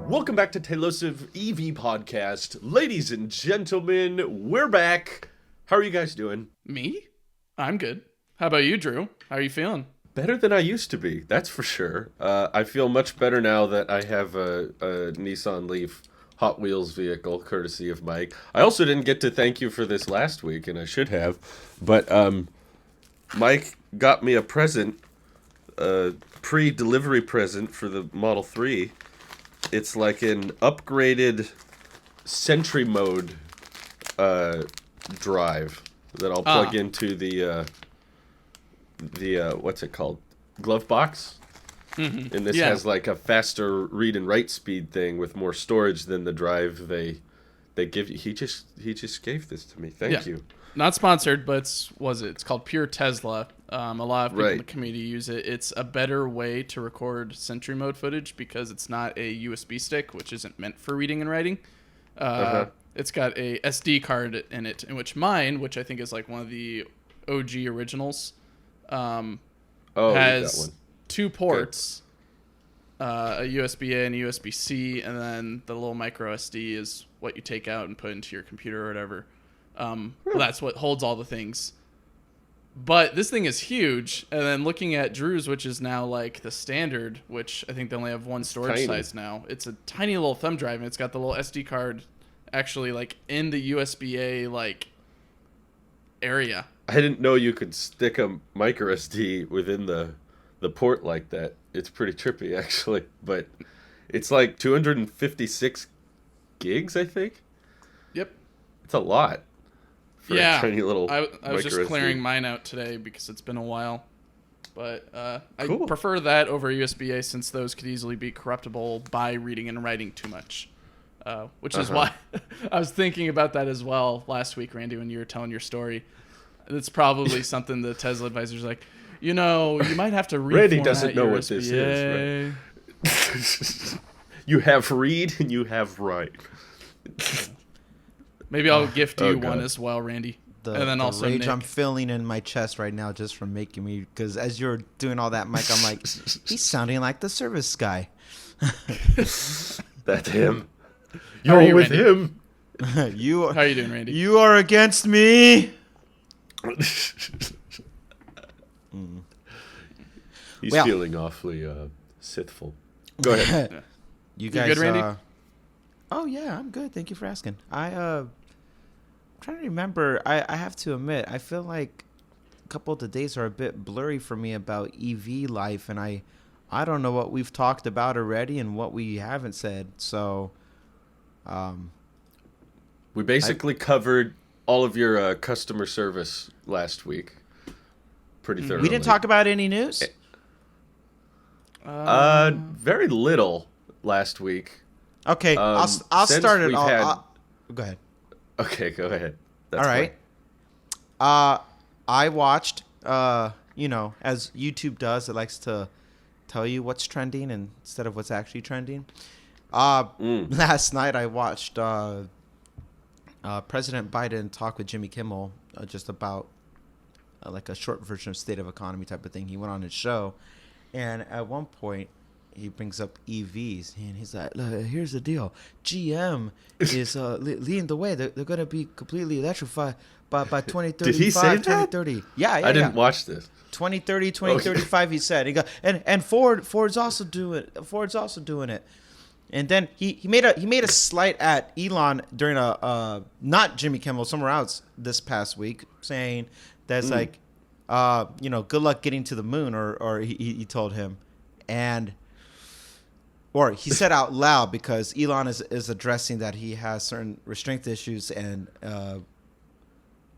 Welcome back to Tailosive EV Podcast. Ladies and gentlemen, we're back. How are you guys doing? Me? I'm good. How about you, Drew? How are you feeling? Better than I used to be, that's for sure. I feel much better now that I have a Nissan Leaf Hot Wheels vehicle, courtesy of Mike. I also didn't get to thank you for this last week, and I should have. But Mike got me a present, a pre-delivery present for the Model 3. It's like an upgraded Sentry mode drive that I'll plug into the what's it called? Glove box. Mm-hmm. And this has like a faster read and write speed thing with more storage than the drive they give you. He just gave this to me. Thank you. Not sponsored, but it's called Pure Tesla. A lot of people in the community use it. It's a better way to record Sentry mode footage because it's not a USB stick, which isn't meant for reading and writing. It's got a SD card in it, in which mine, which I think is like one of the OG originals, has two ports, a USB-A and a USB-C, and then the little micro SD is what you take out and put into your computer or whatever. That's what holds all the things. But this thing is huge, and then looking at Drew's, which is now like the standard, which I think they only have one storage size now. It's a tiny little thumb drive, and it's got the little SD card actually like in the USB-A like area. I didn't know you could stick a micro SD within the port like that. It's pretty trippy actually, but it's like 256 gigs, I think. Yep. It's a lot. For a tiny little I was just clearing SD. mine out today because it's been a while. But I prefer that over USB-A since those could easily be corruptible by reading and writing too much. Which is why I was thinking about that as well last week, Randy, when you were telling your story. It's probably something the Tesla advisor's like, you might have to reformat Randy doesn't know your what this USB-A. is. Right? You have read and you have write. Maybe I'll gift you one as well, Randy. And then also rage Nick. I'm feeling in my chest right now just from making me, because as you're doing all that, Mike, I'm like, he's sounding like the service guy. That's him. You're with him. How are you doing, Randy? You are against me. He's feeling awfully Sithful. Go ahead. You guys good, Randy? Oh yeah, I'm good. Thank you for asking. I'm trying to remember. I have to admit, I feel like a couple of the days are a bit blurry for me about EV life, and I don't know what we've talked about already and what we haven't said. So, we basically covered all of your customer service last week pretty thoroughly. We didn't talk about any news. Very little last week. Okay, I'll start it. Go ahead. Okay, go ahead. That's all right. I watched, as YouTube does, it likes to tell you what's trending instead of what's actually trending. Last night I watched President Biden talk with Jimmy Kimmel just about like a short version of State of Economy type of thing. He went on his show, and at one point, he brings up EVs, and he's like, here's the deal. GM is leading the way. They're going to be completely electrified by 2035, Did he say that? 2030. Yeah, I didn't watch this. 2030, 2035, he said. He got, and Ford's also doing it. And then he made a slight at Elon during a not Jimmy Kimmel, somewhere else this past week, saying that's like, good luck getting to the moon, or he told him. Or he said out loud, because Elon is addressing that he has certain restraint issues, and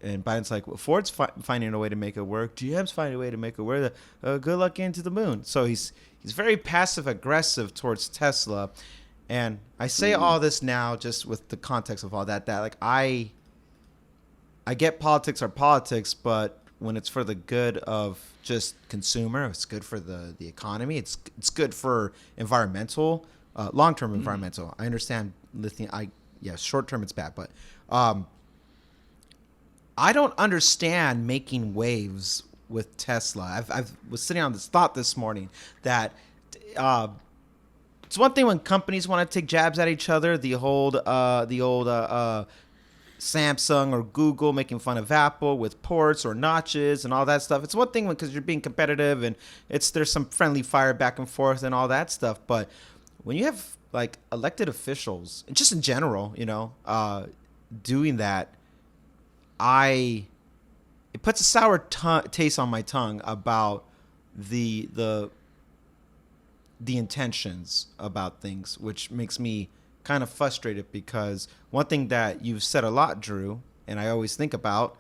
Biden's like, well, Ford's finding a way to make it work. GM's finding a way to make it work. Good luck getting to the moon. So he's very passive aggressive towards Tesla, and I say all this now just with the context of all that like I get politics are politics, but when it's for the good of just consumer, it's good for the economy. It's good for environmental, long-term environmental. I understand lithium. Short-term it's bad, but I don't understand making waves with Tesla. I was sitting on this thought this morning that It's one thing when companies want to take jabs at each other. The old Samsung or Google making fun of Apple with ports or notches and all that stuff. It's one thing because you're being competitive and there's some friendly fire back and forth and all that stuff. But when you have like elected officials, and just in general, doing that, it puts a sour taste on my tongue about the intentions about things, which makes me kind of frustrated because one thing that you've said a lot, Drew, and I always think about,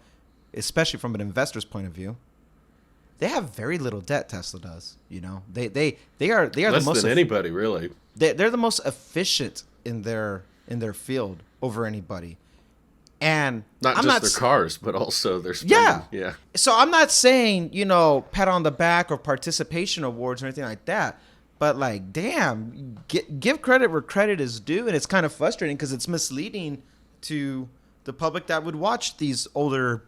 especially from an investor's point of view, they have very little debt. Tesla does, they are less the most than anybody really. They're the most efficient in their field over anybody, and not just their cars, but also their spending. Yeah. So I'm not saying pat on the back or participation awards or anything like that. But like, damn, give credit where credit is due, and it's kind of frustrating because it's misleading to the public that would watch these older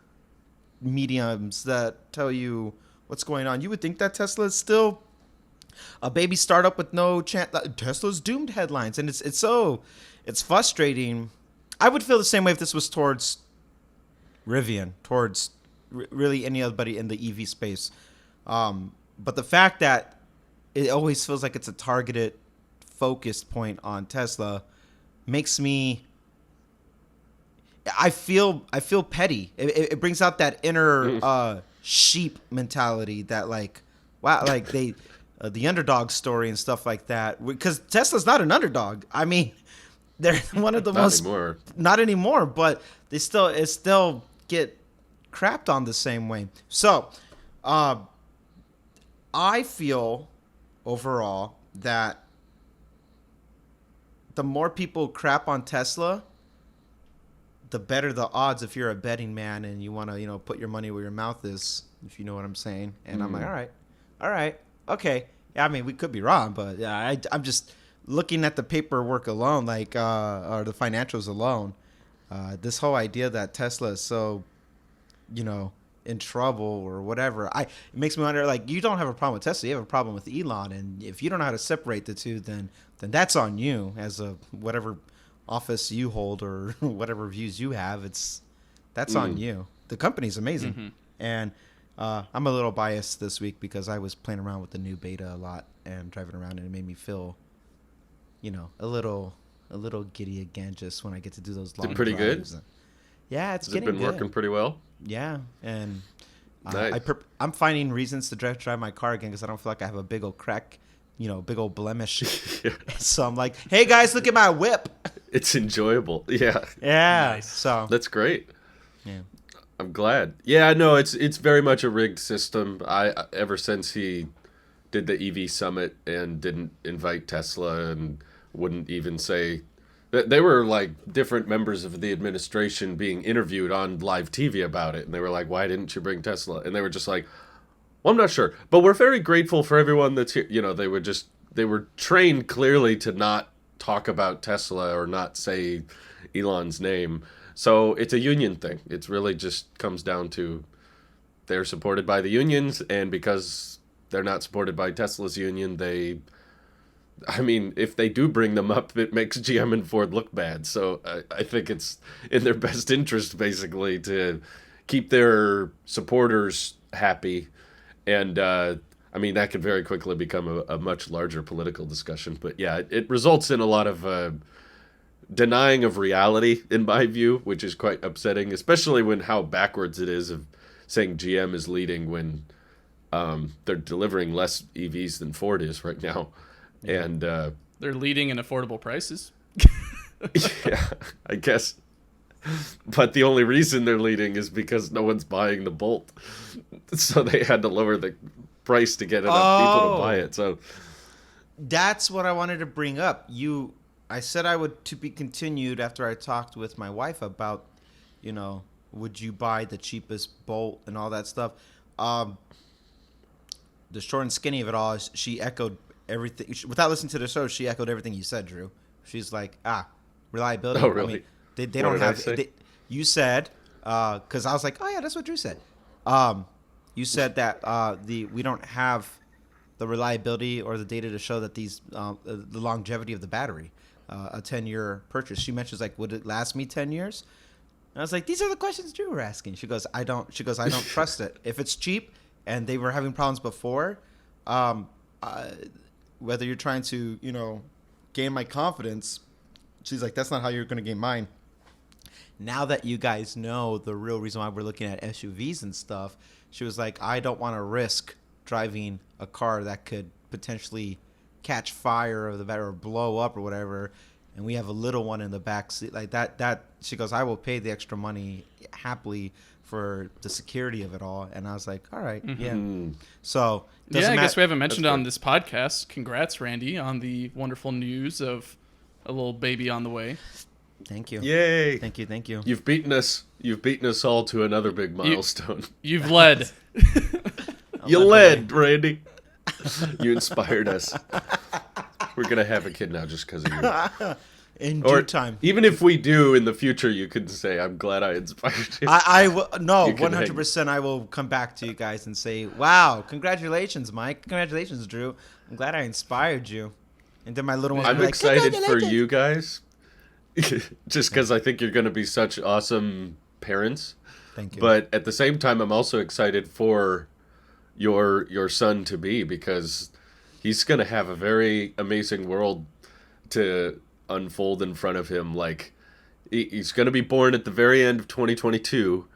mediums that tell you what's going on. You would think that Tesla is still a baby startup with no chance. Tesla's doomed headlines, and it's frustrating. I would feel the same way if this was towards Rivian, towards really anybody in the EV space. But the fact that it always feels like it's a targeted, focused point on Tesla makes me. I feel petty. It brings out that inner sheep mentality that like, wow, like they, the underdog story and stuff like that. Because Tesla's not an underdog. I mean, they're one of the not anymore, but it still get crapped on the same way. So, I feel overall that the more people crap on Tesla, the better the odds if you're a betting man and you want to put your money where your mouth is, if you know what I'm saying. And I'm like, all right, okay, yeah, I mean, we could be wrong, but yeah, I'm just looking at the paperwork alone, like or the financials alone, this whole idea that Tesla is so in trouble or whatever. It makes me wonder, like, you don't have a problem with Tesla, you have a problem with Elon, and if you don't know how to separate the two, then that's on you as a whatever office you hold or whatever views you have. That's on you. The company's amazing, and I'm a little biased this week because I was playing around with the new beta a lot and driving around, and it made me feel, a little giddy again just when I get to do those long pretty drives. Good. Yeah, it's Has getting it been good. working pretty well? Yeah, and nice. I'm finding reasons to drive my car again because I don't feel like I have a big old crack, big old blemish. Yeah. So I'm like, hey guys, look at my whip. It's enjoyable. Yeah. Yeah. Nice. So That's great. yeah. I'm glad. Yeah, no, it's very much a rigged system. Ever since he did the EV summit and didn't invite Tesla and wouldn't even say. They were like different members of the administration being interviewed on live TV about it. And they were like, why didn't you bring Tesla? And they were just like, well, I'm not sure. But we're very grateful for everyone that's here. They were trained clearly to not talk about Tesla or not say Elon's name. So it's a union thing. It's really just comes down to they're supported by the unions. And because they're not supported by Tesla's union, if they do bring them up, it makes GM and Ford look bad. So I think it's in their best interest, basically, to keep their supporters happy. And, that could very quickly become a much larger political discussion. But, yeah, it results in a lot of denying of reality, in my view, which is quite upsetting, especially when how backwards it is of saying GM is leading when they're delivering less EVs than Ford is right now. And they're leading in affordable prices. Yeah, I guess. But the only reason they're leading is because no one's buying the Bolt. So they had to lower the price to get enough people to buy it. So that's what I wanted to bring up. I said I would to be continued after I talked with my wife about, would you buy the cheapest Bolt and all that stuff. The short and skinny of it all is she echoed everything without listening to the show. She echoed everything you said, Drew. She's like, reliability. Oh, really? They don't have. You said, because I was like, oh yeah, that's what Drew said. You said that we don't have the reliability or the data to show that these the longevity of the battery, a 10-year purchase. She mentions like, would it last me 10 years? And I was like, these are the questions Drew were asking. She goes, I don't trust it. If it's cheap and they were having problems before, whether you're trying to, gain my confidence, she's like, that's not how you're going to gain mine. Now that you guys know the real reason why we're looking at SUVs and stuff, she was like, I don't want to risk driving a car that could potentially catch fire or the battery or blow up or whatever. And we have a little one in the back seat like that. She goes, I will pay the extra money happily for the security of it all. And I was like, all right, yeah. So I guess we haven't mentioned it on this podcast. Congrats, Randy, on the wonderful news of a little baby on the way. Thank you. Yay! Thank you. You've beaten us. You've beaten us all to another big milestone. You've led. You led, Randy. You inspired us. We're gonna have a kid now just because of you. In due time. Even if we do in the future, you could say, "I'm glad I inspired you." I will. No, You can 100%. I will come back to you guys and say, "Wow, congratulations, Mike. Congratulations, Drew. I'm glad I inspired you." And then my little one. I'm excited for you guys, just because I think you're gonna be such awesome parents. Thank you. But at the same time, I'm also excited for your son to be, because he's gonna have a very amazing world to unfold in front of him. Like, he's gonna be born at the very end of 2022,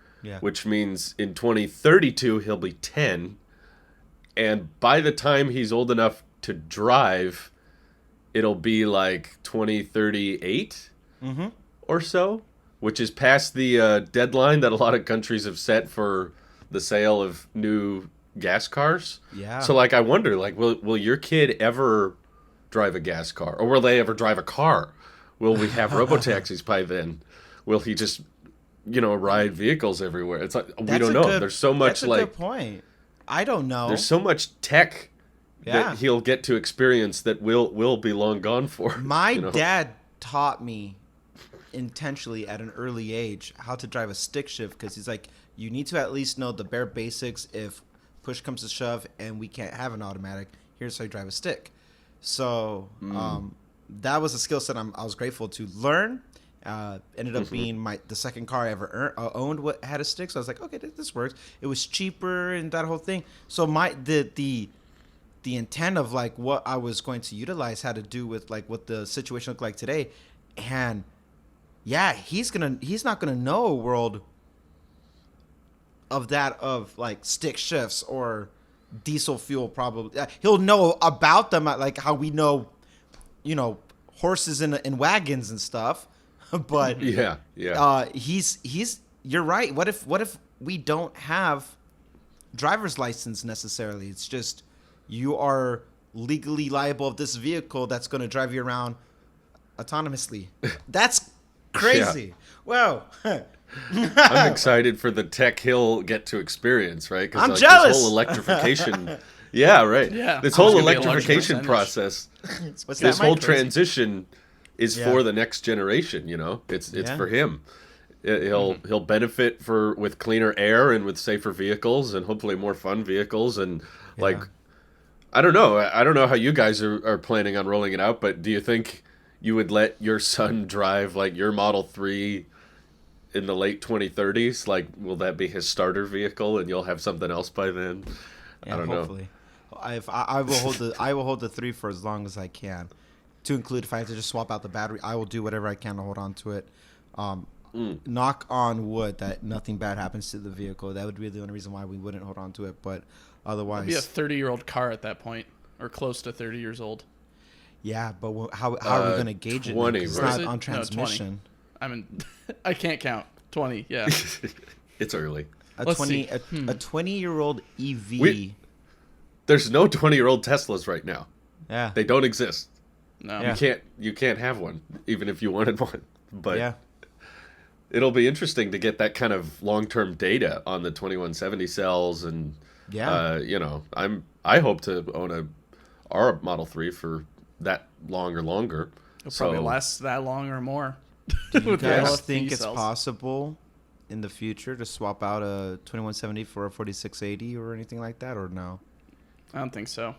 which means in 2032 he'll be 10, and by the time he's old enough to drive, it'll be like 2038 or so, which is past the deadline that a lot of countries have set for the sale of new gas cars. Yeah. So like, I wonder, like, will your kid ever drive a gas car, or will they ever drive a car? Will we have robotaxis by then? Will he just, ride vehicles everywhere? It's like, we don't know. There's so much, that's a good point. I don't know. There's so much tech that he'll get to experience that will be long gone for. My dad taught me intentionally at an early age how to drive a stick shift, because he's like, you need to at least know the bare basics. If push comes to shove and we can't have an automatic, here's how you drive a stick. So that was a skill set I was grateful to learn. Ended up being the second car I ever owned what had a stick. So I was like, okay, this works. It was cheaper and that whole thing. So the intent of like what I was going to utilize had to do with like what the situation looked like today. And yeah, he's not gonna know a world of like stick shifts or diesel fuel. Probably he'll know about them, like how we know, horses in wagons and stuff. But he's you're right. What if we don't have driver's license necessarily? It's just you are legally liable of this vehicle that's going to drive you around autonomously. That's crazy. Wow. I'm excited for the tech he'll get to experience, right? I'm jealous. This whole electrification. Yeah, right. Yeah. This whole electrification process, this whole transition is for the next generation. It's for him. He'll benefit with cleaner air and with safer vehicles and hopefully more fun vehicles and I don't know how you guys are planning on rolling it out, but do you think you would let your son drive like your Model 3 in the late 2030s? Like, will that be his starter vehicle and you'll have something else by then? I don't know. I will hold the 3 for as long as I can. To include, if I have to just swap out the battery, I will do whatever I can to hold on to it. Knock on wood that nothing bad happens to the vehicle. That would be the only reason why we wouldn't hold on to it. But otherwise, it'd be a 30-year-old car at that point, or close to 30 years old. Yeah, but how are we going to gauge 20, it? It's right? not on transmission. No, 20. I can't count. 20, yeah. It's early. A 20-year-old EV. There's no 20-year-old Teslas right now. Yeah. They don't exist. No. You can't have one, even if you wanted one. But it'll be interesting to get that kind of long-term data on the 2170 cells, and I hope to own our Model 3 for that long or longer. It'll probably last that long or more. Do you guys think it's possible in the future to swap out a 2170 for a 4680 or anything like that, or no? I don't think so.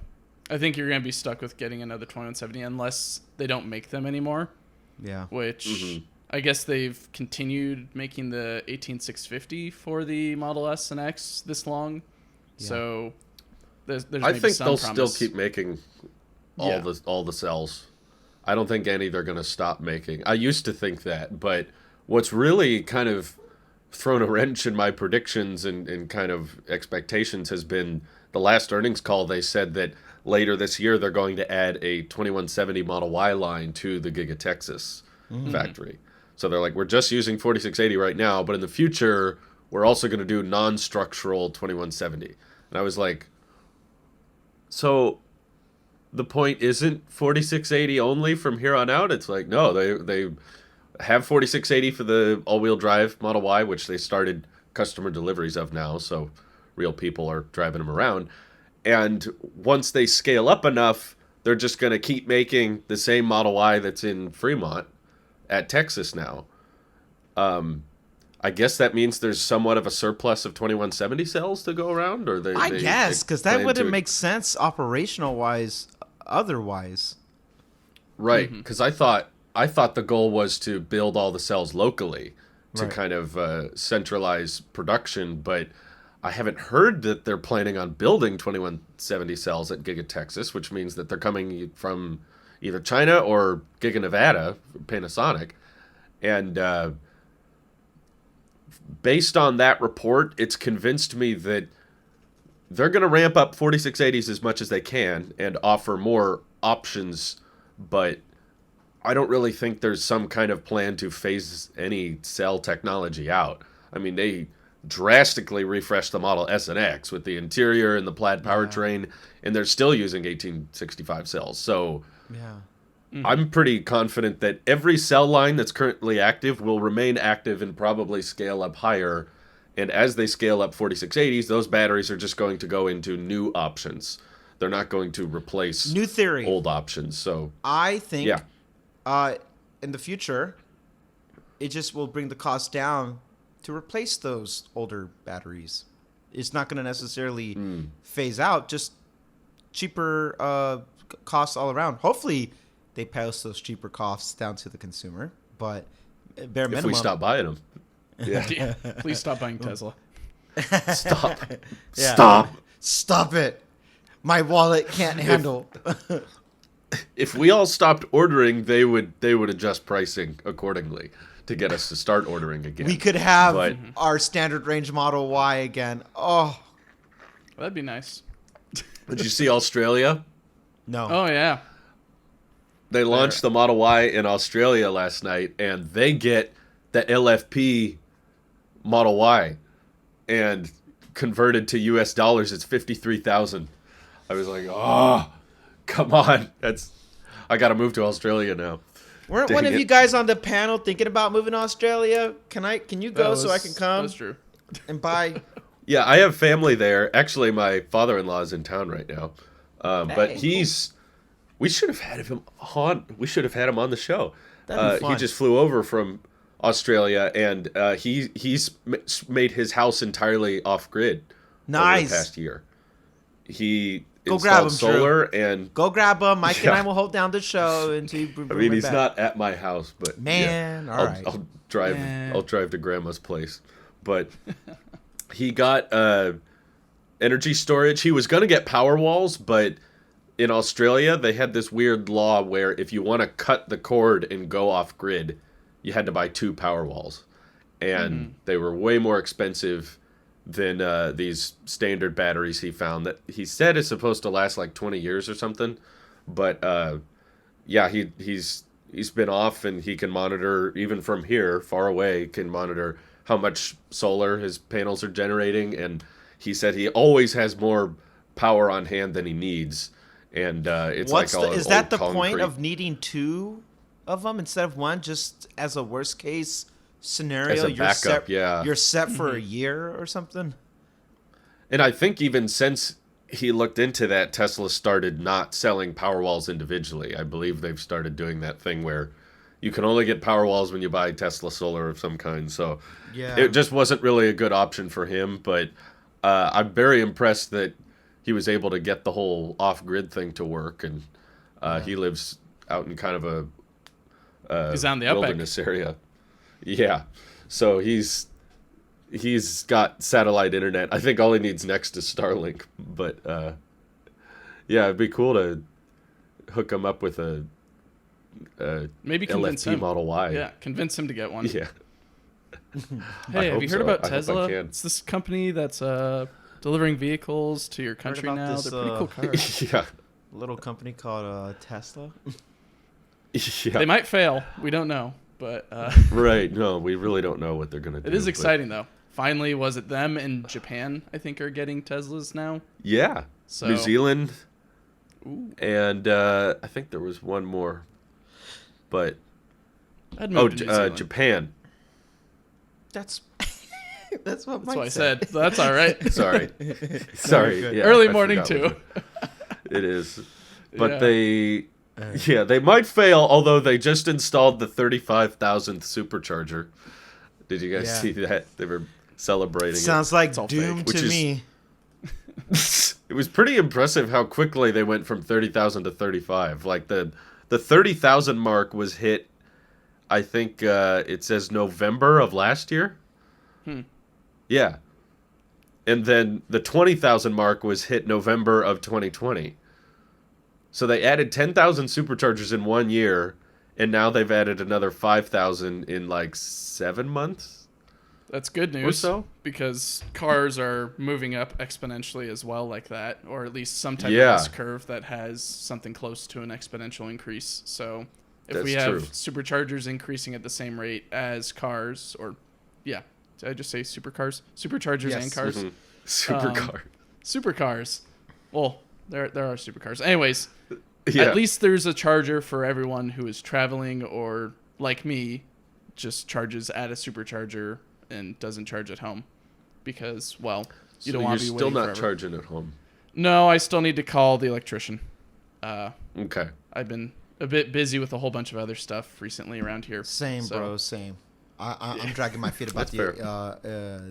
I think you're going to be stuck with getting another 2170 unless they don't make them anymore. Yeah. Which I guess they've continued making the 18650 for the Model S and X this long. Yeah. So there's I maybe think some they'll promise. still keep making all the cells. I don't think any they're going to stop making. I used to think that, but what's really kind of thrown a wrench in my predictions and kind of expectations has been the last earnings call. They said that later this year they're going to add a 2170 Model Y line to the Giga Texas factory. So they're like, we're just using 4680 right now, but in the future we're also going to do non-structural 2170. And I was like, so the point isn't 4680 only from here on out? It's like, no, they have 4680 for the all-wheel drive Model Y, which they started customer deliveries of now, so real people are driving them around. And once they scale up enough, they're just going to keep making the same Model Y that's in Fremont at Texas now. I guess that means there's somewhat of a surplus of 2170 cells to go around, or I guess, because that plan wouldn't to- make sense operational wise otherwise. Right, because I thought the goal was to build all the cells locally to Right. kind of centralize production, but I haven't heard that they're planning on building 2170 cells at Giga Texas, which means that they're coming from either China or Giga Nevada, Panasonic, and based on that report, it's convinced me that they're going to ramp up 4680s as much as they can and offer more options, but I don't really think there's some kind of plan to phase any cell technology out. I mean, they drastically refreshed the Model S and X with the interior and the plaid powertrain, and they're still using 1865 cells. So Yeah. I'm pretty confident that every cell line that's currently active will remain active and probably scale up higher. And as they scale up 4680s, those batteries are just going to go into new options. They're not going to replace New theory. old options. So I think yeah. In the future, it just will bring the cost down to replace those older batteries. It's not going to necessarily phase out, just cheaper costs all around. Hopefully, they pass those cheaper costs down to the consumer, but bare minimum. If we stop buying them. Yeah. Yeah, please stop buying Tesla. Stop. Yeah. Stop. Stop it. My wallet can't handle. If we all stopped ordering, they would adjust pricing accordingly to get us to start ordering again. We could have But- our standard range Model Y again. Oh, That'd be nice. Did you see Australia? no. Oh yeah. They launched the Model Y in Australia last night, and they get the LFP Model Y, and converted to US dollars, it's 53,000. I was like, oh, come on, I got to move to Australia now. Weren't Dang one of it. you guys on the panel thinking about moving to Australia? Can you go so I can come That's true. and buy? Yeah, I have family there. Actually, my father-in-law is in town right now, but Hey. we should have had him on. We should have had him on the show. That'd be He fun. just flew over from Australia, and he's made his house entirely off grid over Nice. the past year. He Go grab installed him, Drew. solar, and Go grab them. Mike and I Yeah. will hold down the show until you bring I mean, it he's back. not at my house, but Man, yeah, all right. I'll drive. Man. I'll drive to Grandma's place, but he got energy storage. He was gonna get power walls, but in Australia they had this weird law where if you want to cut the cord and go off grid, you had to buy 2 power walls, and they were way more expensive than these standard batteries he found that he said is supposed to last like 20 years or something. But yeah, he's been off, and he can monitor even from here, far away, can monitor how much solar his panels are generating, and he said he always has more power on hand than he needs, and it's Is that the point concrete. of needing 2 of them instead of 1, just as a worst case scenario? As a you're backup, set, yeah. You're set for a year or something. And I think even since he looked into that, Tesla started not selling Powerwalls individually. I believe they've started doing that thing where you can only get Powerwalls when you buy Tesla solar of some kind. So Yeah. it just wasn't really a good option for him. But I'm very impressed that he was able to get the whole off-grid thing to work, and he lives out in kind of a He's on the Epic. wilderness area. Yeah, so he's got satellite internet. I think all he needs next is Starlink, but yeah, it'd be cool to hook him up with a Maybe convince LFP him. Model Y. Yeah, convince him to get one. Yeah. Hey, have you heard about I hope I Tesla? can. It's this company that's delivering vehicles to your country about now. this, They're pretty cool cars. Yeah. Little company called Tesla. Yeah. They might fail. We don't know, but Right. No, we really don't know what they're going to do. it is but- exciting though. Finally, was it them in Japan? I think are getting Teslas now. Yeah. So New Zealand. Ooh. And I think there was one more. But, I'd move to New Zealand. Japan. That's that's what That's Mike what I said. said. That's all right. Sorry. Sorry. good. Yeah, Early I morning forgot too. It is. But Yeah. they might fail, although they just installed the 35,000th supercharger. Did you guys Yeah. see that? They were celebrating Sounds like all doom fake. Which to is- me. it. It was pretty impressive how quickly they went from 30,000 to 35. Like the 30,000 mark was hit, I think it says November of last year. Yeah. And then the 20,000 mark was hit November of 2020. So they added 10,000 superchargers in 1 year, and now they've added another 5,000 in like 7 months. That's good news. so? Because cars are moving up exponentially as well, like that, or at least some type Yeah. of S-curve that has something close to an exponential increase. So if That's we have true. superchargers increasing at the same rate as cars, or did I just say supercars? Superchargers Yes. and cars. Supercar. Supercars. Well, there are supercars. Anyways, Yeah. at least there's a charger for everyone who is traveling or, like me, just charges at a supercharger and doesn't charge at home. Because, well, you don't want to be You're still waiting not forever. charging at home. No, I still need to call the electrician. Okay. I've been a bit busy with a whole bunch of other stuff recently around here. Same, So, bro. Same. I'm dragging my feet about That's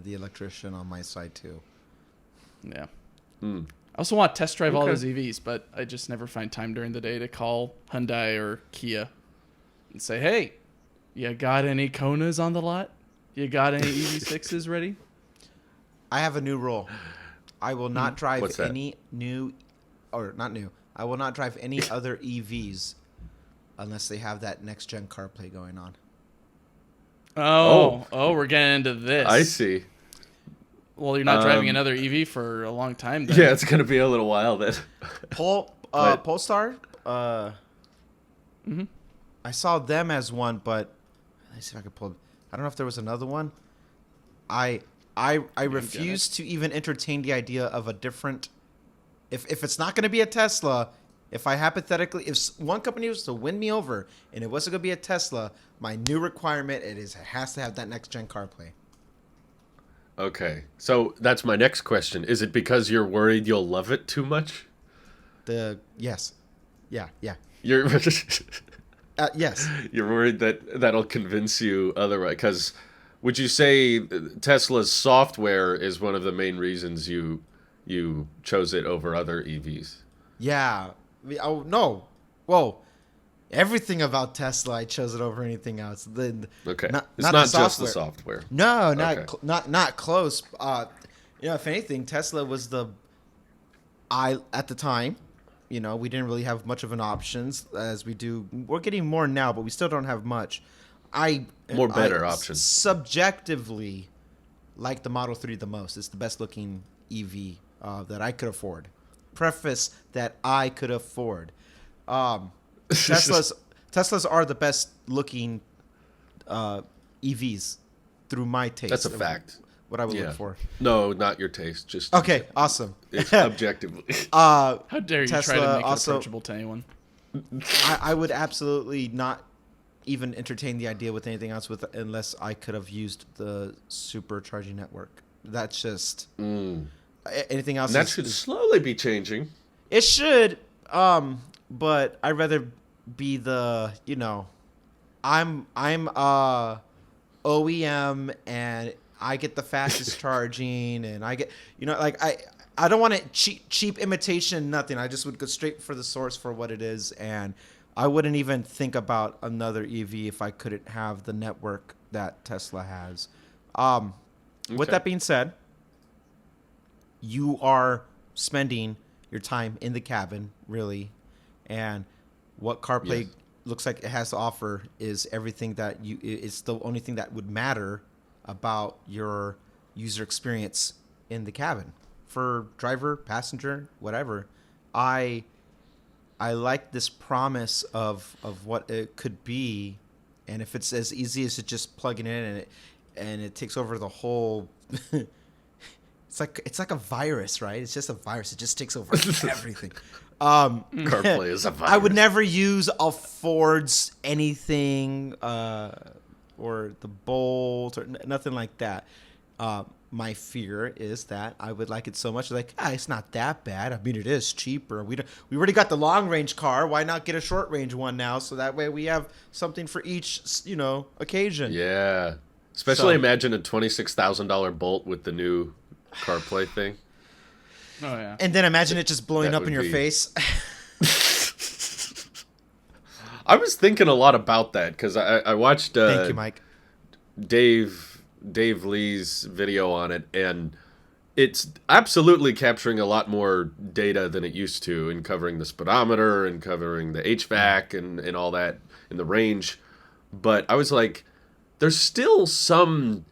the electrician on my side too. Yeah. Mm. I also want to test drive all Okay. those EVs, but I just never find time during the day to call Hyundai or Kia and say, hey, you got any Konas on the lot? You got any EV6s ready? I have a new rule. I will not drive What's that? any new, or not new. I will not drive any other EVs unless they have that next gen CarPlay going on. Oh, we're getting into this. I see. Well, you're not driving Um, another EV for a long time then. Yeah, it's going to be a little while then. But- Polestar. I saw them as one, but let's see if I can pull. I don't know if there was another one. I refuse to even entertain the idea of a different. If it's not going to be a Tesla, if one company was to win me over and it wasn't going to be a Tesla, my new requirement it has to have that next gen CarPlay. Okay. So that's my next question. Is it because you're worried you'll love it too much? Yes, yeah. You're Yes. you're worried that that'll convince you otherwise. Because would you say Tesla's software is one of the main reasons you chose it over other EVs? Yeah. Oh no. Whoa. Everything about Tesla, I chose it over anything else. Okay. Not It's the not just the software. software. No, Okay. not close. If anything, Tesla was at the time. We didn't really have much of an options as we do. We're getting more now, but we still don't have much. More better options. Subjectively, like the Model 3 the most. It's the best looking EV that I could afford. Preface that I could afford. Teslas are the best looking EVs through my taste. That's a fact. What I would Yeah. look for. No, not your taste. Just Okay, awesome. It's objectively. How dare you try Tesla to make also- it approachable to anyone? I would absolutely not even entertain the idea with anything else unless I could have used the supercharging network. That's just anything else. And that should slowly be changing. It should, but I'd rather be I'm OEM and I get the fastest charging and I get I don't want it cheap imitation, nothing. I just would go straight for the source for what it is, and I wouldn't even think about another EV if I couldn't have the network that Tesla has. With that being said, you are spending your time in the cabin, really, and what CarPlay looks like it has to offer is everything that it's the only thing that would matter about your user experience in the cabin for driver, passenger, whatever. I like this promise of what it could be, and if it's as easy as just plugging in and it takes over the whole. It's like a virus, right? It's just a virus. It just takes over everything. CarPlay is a virus. I would never use a Ford's anything or the Bolt or nothing like that. My fear is that I would like it so much, like it's not that bad. I mean, it is cheaper. We already got the long range car. Why not get a short range one now? So that way we have something for each, occasion. Yeah, especially imagine a $26,000 Bolt with the new CarPlay thing. Oh yeah. And then imagine it just blowing That up in your would be- face. I was thinking a lot about that because I watched Thank you, Mike. Dave Lee's video on it, and it's absolutely capturing a lot more data than it used to in covering the speedometer and covering the HVAC and all that in the range. But I was like, there's still some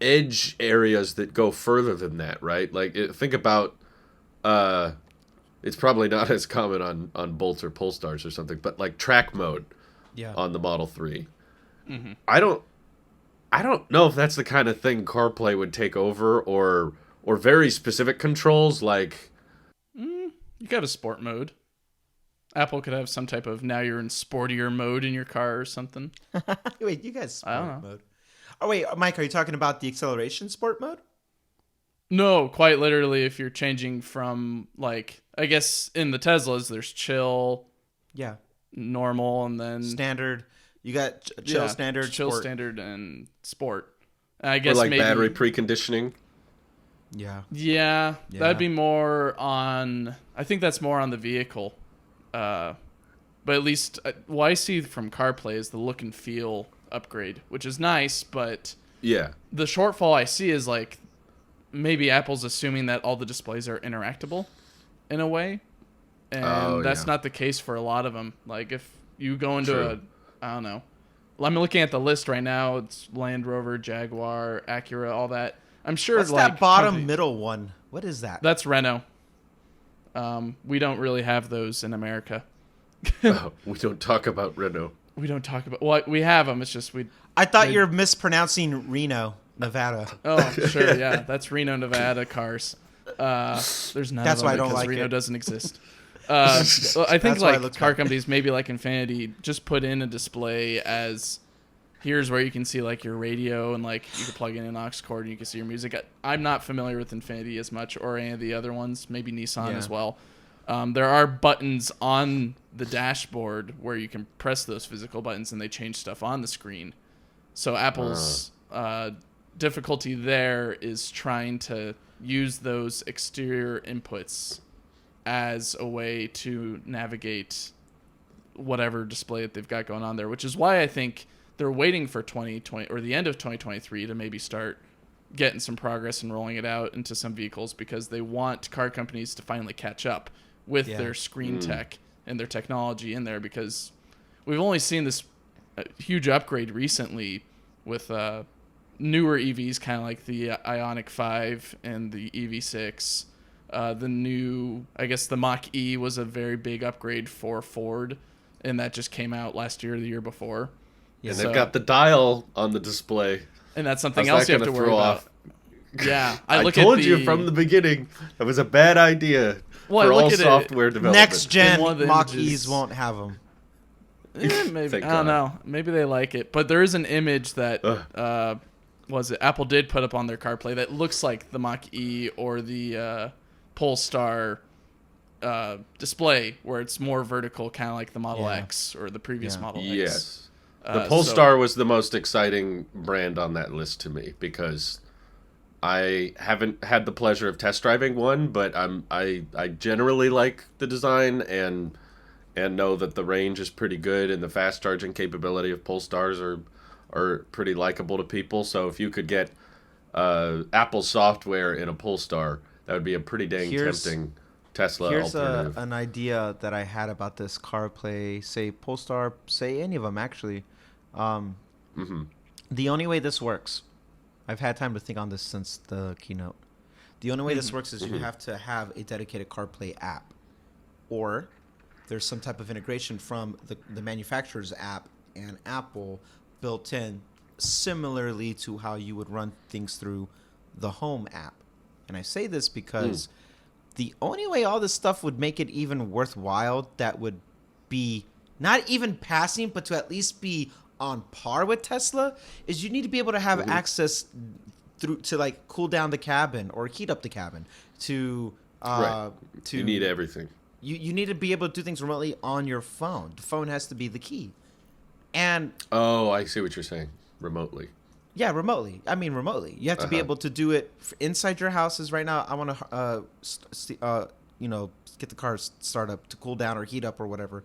edge areas that go further than that, right? Like think about it's probably not as common on Bolts or Polestars or something, but like track mode on the Model 3. Mm-hmm. I don't know if that's the kind of thing CarPlay would take over or very specific controls like You got a sport mode. Apple could have some type of now you're in sportier mode in your car or something. Wait, you guys I don't sport know. mode? Oh wait, Mike, are you talking about the acceleration sport mode? No, quite literally if you're changing from like I guess in the Teslas there's chill, Yeah, normal, and then standard. You got chill, standard, chill, sport. standard, and sport. I or guess like maybe battery preconditioning. Yeah. Yeah, Yeah. that'd be more on. I think that's more on the vehicle. But at least what I see from CarPlay is the look and feel upgrade, which is nice. But Yeah. the shortfall I see is like maybe Apple's assuming that all the displays are interactable in a way, and that's not the case for a lot of them. Like if you go into I don't know. I'm looking at the list right now. It's Land Rover, Jaguar, Acura, all that. I'm sure. What's like, that bottom middle one? What is that? That's Renault. We don't really have those in America. Oh, we don't talk about Renault. We don't talk about. Well, we have them. It's just we. I thought you were mispronouncing Reno, Nevada. Oh, sure, yeah, that's Reno, Nevada cars. There's none. That's of them why I don't because like Reno it. doesn't exist. I think That's why it like looks car bad. companies, maybe like Infiniti, just put in a display as here's where you can see like your radio and like you can plug in an aux cord and you can see your music. I'm not familiar with Infiniti as much or any of the other ones, maybe Nissan as well. There are buttons on the dashboard where you can press those physical buttons and they change stuff on the screen. So Apple's difficulty there is trying to use those exterior inputs as a way to navigate whatever display that they've got going on there, which is why I think they're waiting for 2020 or the end of 2023 to maybe start getting some progress and rolling it out into some vehicles because they want car companies to finally catch up with their screen tech and their technology in there because we've only seen this huge upgrade recently with newer EVs, kind of like the Ioniq 5 and the EV6. The new, I guess the Mach-E was a very big upgrade for Ford, and that just came out last year or the year before. And they've got the dial on the display. And that's something How's else that you have to gonna worry throw about. off? Yeah, I look told at you from the beginning that was a bad idea Well, I for look all at it- software development. Next gen one of the Mach-E's images- won't have them. Maybe Thank I don't God. know. Maybe they like it, but there is an image that was it Apple did put up on their CarPlay that looks like the Mach-E or the Polestar display, where it's more vertical, kind of like the Model X or the previous Model X. Yes. The Polestar was the most exciting brand on that list to me because I haven't had the pleasure of test driving one, but I generally like the design and know that the range is pretty good and the fast charging capability of Polestars are pretty likable to people. So if you could get Apple software in a Polestar, that would be a pretty dang tempting Tesla Here's alternative. an idea that I had about this CarPlay, say Polestar, say any of them actually. Um, Hmm. the only way this works, I've had time to think on this since the keynote. The only way this works is you have to have a dedicated CarPlay app, or there's some type of integration from the manufacturer's app and Apple built in, similarly to how you would run things through the Home app. And I say this because the only way all this stuff would make it even worthwhile, that would be not even passing, but to at least be on par with Tesla, is you need to be able to have access through to like cool down the cabin or heat up the cabin to Right. You need everything. you need to be able to do things remotely on your phone. The phone has to be the key. And Oh, I see what you're saying. Remotely. yeah, remotely. I mean, remotely. You have to be able to do it inside your houses. Right now, I want to, get the car start up to cool down or heat up or whatever.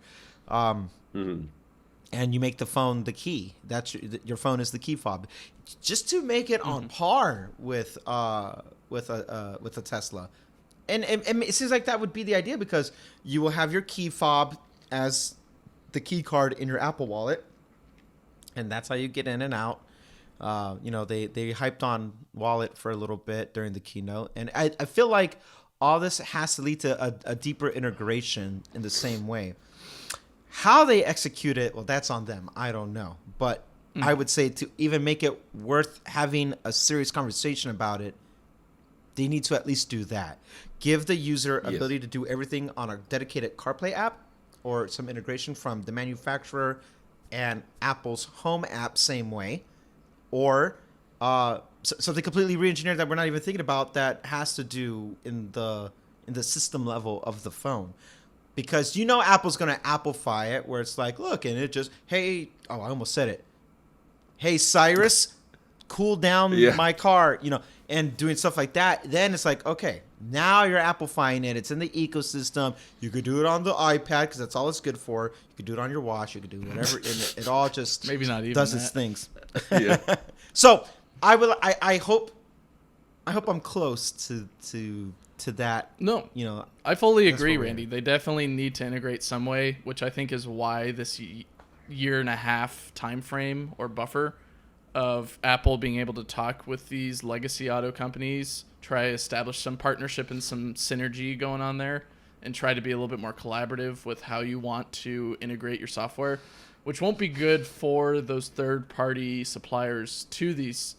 And you make the phone the key. That's your phone is the key fob, just to make it on par with a Tesla. And it seems like that would be the idea, because you will have your key fob as the key card in your Apple Wallet, and that's how you get in and out. They hyped on Wallet for a little bit during the keynote, and I feel like all this has to lead to a deeper integration in the same way. How they execute it, well, that's on them. I don't know. But I would say to even make it worth having a serious conversation about it, they need to at least do that. Give the user ability to do everything on a dedicated CarPlay app or some integration from the manufacturer and Apple's Home app, same way. Or something completely re-engineered that we're not even thinking about, that has to do in the system level of the phone. Because Apple's going to Applefy it, where it's like, look, and it just, hey, I almost said it. Hey, Cyrus, cool down my car, and doing stuff like that. Then it's like, okay, now you're Applefying it. It's in the ecosystem. You could do it on the iPad, because that's all it's good for. You could do it on your watch. You could do whatever. And it all just Maybe not even does that. its things. Yeah. So I hope I'm close to that. No, You I fully That's agree, what we're Randy. They definitely need to integrate some way, which I think is why this year and a half time frame or buffer of Apple being able to talk with these legacy auto companies, try to establish some partnership and some synergy going on there, and try to be a little bit more collaborative with how you want to integrate your software, which won't be good for those third-party suppliers to these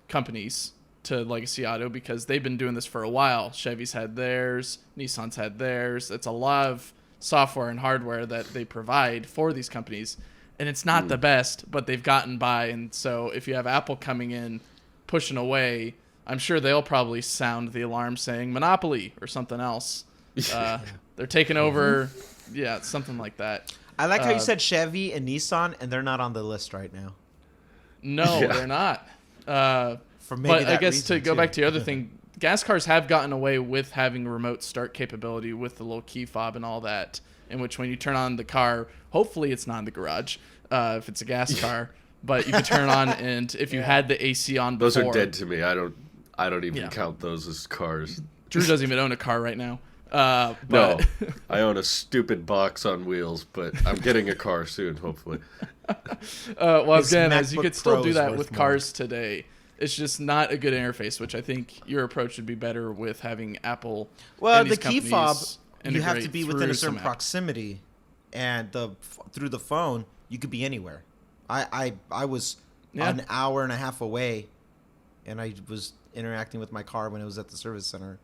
companies, to Legacy Auto, because they've been doing this for a while. Chevy's had theirs, Nissan's had theirs. It's a lot of software and hardware that they provide for these companies, and it's not the best, but they've gotten by. And so if you have Apple coming in, pushing away, I'm sure they'll probably sound the alarm saying monopoly or something else. They're taking over. Yeah, something like that. I like how you said Chevy and Nissan, and they're not on the list right now. No, they're not. But I guess to go back to the other thing, gas cars have gotten away with having remote start capability with the little key fob and all that, in which when you turn on the car, hopefully it's not in the garage if it's a gas car, but you can turn it on, and if you had the AC on before. Those are dead to me. I don't even count those as cars. Drew doesn't even own a car right now. No, But I own a stupid box on wheels, but I'm getting a car soon, hopefully. well, His again, as you MacBook could still Pro do is that worth with more. cars today. It's just not a good interface, which I think your approach would be better with having Apple. Well, and the these key fob, companies you have to integrate be within a through certain some app. proximity, and through the phone, you could be anywhere. I was an hour and a half away, and I was interacting with my car when it was at the service center.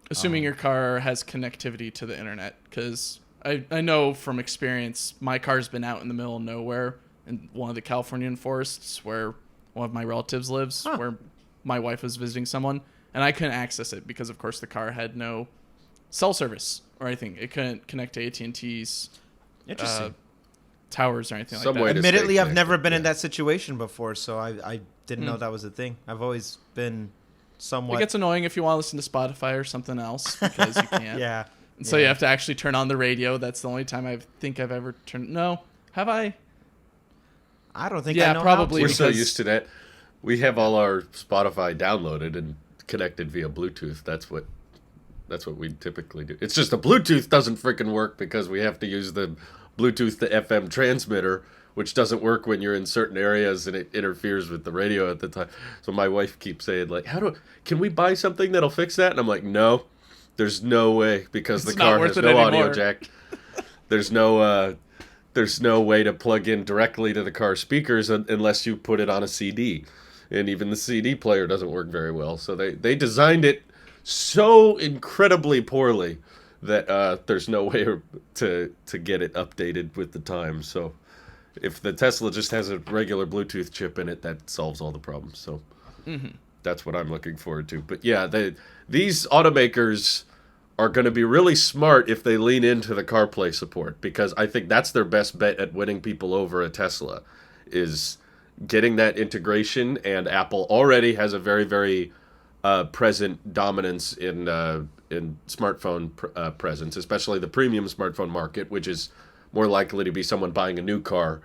Assuming your car has connectivity to the internet, because I know from experience, my car's been out in the middle of nowhere in one of the Californian forests where one of my relatives lives, where my wife was visiting someone, and I couldn't access it because, of course, the car had no cell service or anything. It couldn't connect to AT&T's Interesting. towers or anything Some like way that. to Admittedly, stay I've never connected, been in yeah. that situation before, so I didn't know that was a thing. I've always been somewhat. It gets annoying if you want to listen to Spotify or something else because you can't. Yeah. And so you have to actually turn on the radio. That's the only time I think I've ever turned. No, have I? I don't think Yeah, I know probably. We're How to. so because- used to that. We have all our Spotify downloaded and connected via Bluetooth. That's what we typically do. It's just the Bluetooth doesn't freaking work because we have to use the Bluetooth to FM transmitter, which doesn't work when you're in certain areas and it interferes with the radio at the time. So my wife keeps saying like, can we buy something that'll fix that? And I'm like, no, there's no way because It's the not car worth has it no audio anymore. jack. There's no way to plug in directly to the car speakers unless you put it on a CD. And even the CD player doesn't work very well. So they designed it so incredibly poorly that there's no way to get it updated with the times. So if the Tesla just has a regular Bluetooth chip in it, that solves all the problems. So that's what I'm looking forward to. But yeah, these automakers are going to be really smart if they lean into the CarPlay support, because I think that's their best bet at winning people over a Tesla, is getting that integration. And Apple already has a very, very present dominance in smartphone presence, especially the premium smartphone market, which is more likely to be someone buying a new car.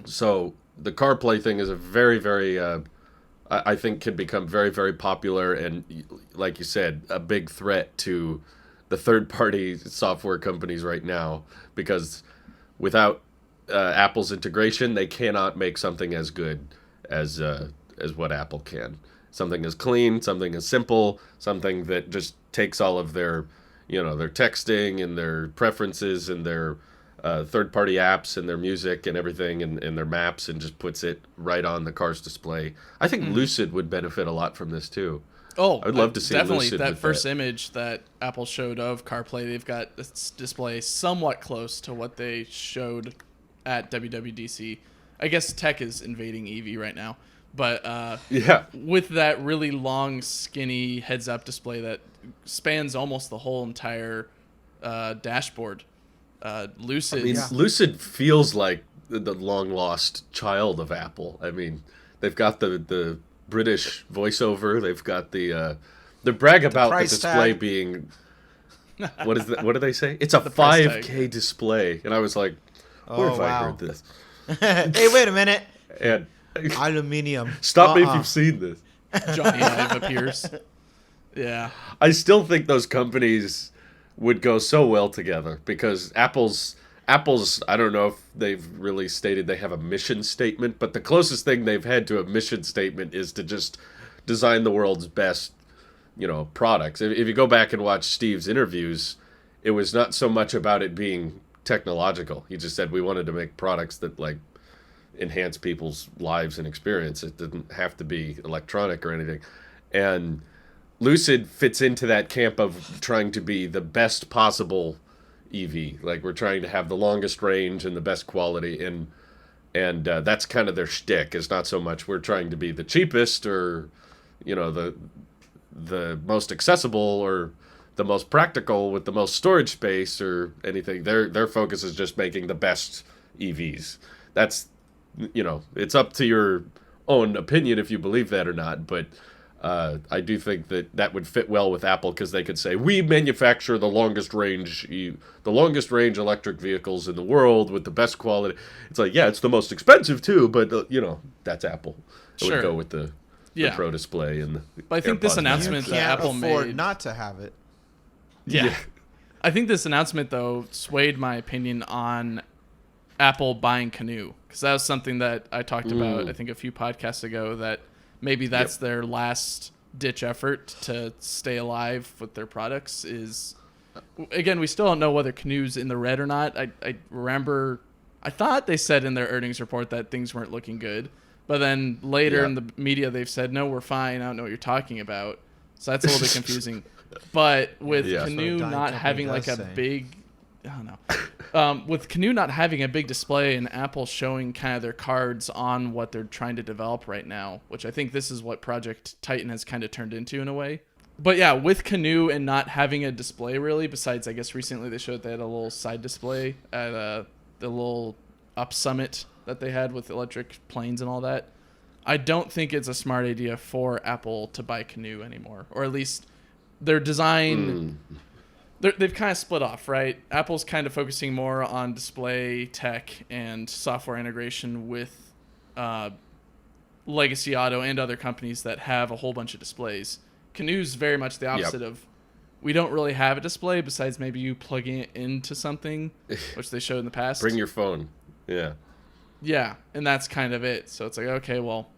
So the CarPlay thing is a very, very, I think can become very, very popular and, like you said, a big threat to the third-party software companies right now, because without Apple's integration, they cannot make something as good as what Apple can. Something as clean, something as simple, something that just takes all of their, their texting and their preferences and their third-party apps and their music and everything and their maps and just puts it right on the car's display. I think Lucid would benefit a lot from this too. Oh, I would love to see definitely Lucid that with first that. image that Apple showed of CarPlay. They've got a display somewhat close to what they showed at WWDC. I guess tech is invading EV right now, but Yeah. with that really long, skinny heads-up display that spans almost the whole entire dashboard. Lucid. I mean, Lucid feels like the long-lost child of Apple. I mean, they've got the British voiceover. They've got the brag about the price display tag. being... What is that? What do they say? It's a price 5K display. And I was like, where have I heard this? Hey, wait a minute. And Aluminium. stop me if you've seen this. Johnny Ive appears. Yeah. I still think those companies would go so well together, because Apple's I don't know if they've really stated they have a mission statement, but the closest thing they've had to a mission statement is to just design the world's best, products. If you go back and watch Steve's interviews, it was not so much about it being technological. He just said we wanted to make products that enhance people's lives and experience. It didn't have to be electronic or anything. And Lucid fits into that camp of trying to be the best possible EV. Like, we're trying to have the longest range and the best quality, and that's kind of their shtick. It's not so much we're trying to be the cheapest or, the most accessible or the most practical with the most storage space or anything. Their focus is just making the best EVs. That's, it's up to your own opinion if you believe that or not, but I do think that would fit well with Apple, because they could say, we manufacture the longest range electric vehicles in the world with the best quality. It's like, yeah, it's the most expensive too, but that's Apple. It Sure. would go with the Pro Display and the But I think this AirPods announcement You that can't Apple afford made. not to have it. Yeah. I think this announcement, though, swayed my opinion on Apple buying Canoe, because that was something that I talked about, I think, a few podcasts ago, that maybe that's their last ditch effort to stay alive with their products. Is, again, we still don't know whether Canoe's in the red or not. I remember, I thought they said in their earnings report that things weren't looking good, but then later in the media they've said, no, we're fine, I don't know what you're talking about. So that's a little bit confusing. But with Canoe So not Dying having Company like a does say. big, I don't know. With Canoe not having a big display and Apple showing kind of their cards on what they're trying to develop right now, which I think this is what Project Titan has kind of turned into in a way. But yeah, with Canoe and not having a display really, besides I guess recently they showed they had a little side display at the the little up summit that they had with electric planes and all that. I don't think it's a smart idea for Apple to buy Canoo anymore, or at least their design. They've kind of split off, right? Apple's kind of focusing more on display tech and software integration with Legacy Auto and other companies that have a whole bunch of displays. Canoo's very much the opposite of, we don't really have a display besides maybe you plugging it into something, which they showed in the past. Bring your phone. Yeah. Yeah, and that's kind of it. So it's like, okay, well,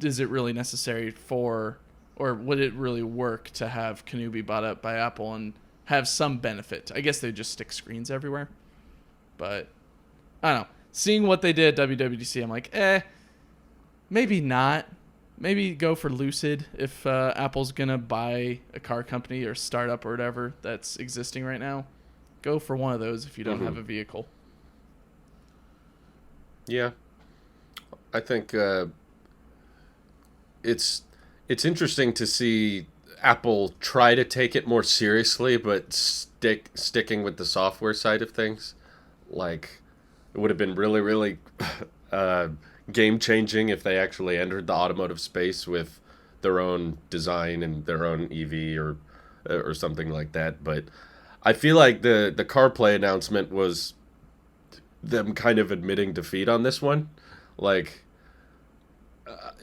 is it really necessary for, or would it really work to have Canoo be bought up by Apple and have some benefit? I guess they just stick screens everywhere. But, I don't know. Seeing what they did at WWDC, I'm like, maybe not. Maybe go for Lucid if Apple's going to buy a car company or startup or whatever that's existing right now. Go for one of those if you don't have a vehicle. Yeah. I think it's interesting to see Apple try to take it more seriously, but sticking with the software side of things. Like, it would have been really, really game-changing if they actually entered the automotive space with their own design and their own EV or something like that. But I feel like the CarPlay announcement was them kind of admitting defeat on this one. Like,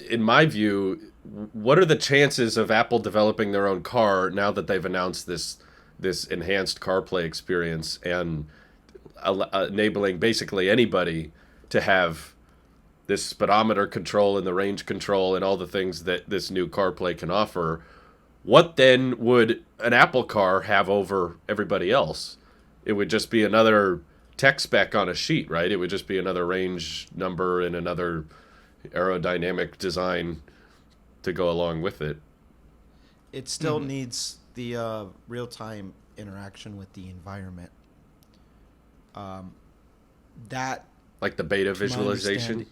in my view, what are the chances of Apple developing their own car now that they've announced this enhanced CarPlay experience and enabling basically anybody to have this speedometer control and the range control and all the things that this new CarPlay can offer? What then would an Apple car have over everybody else? It would just be another tech spec on a sheet, right? It would just be another range number and another aerodynamic design to go along with it. It still needs the real-time interaction with the environment. That, like the beta visualization.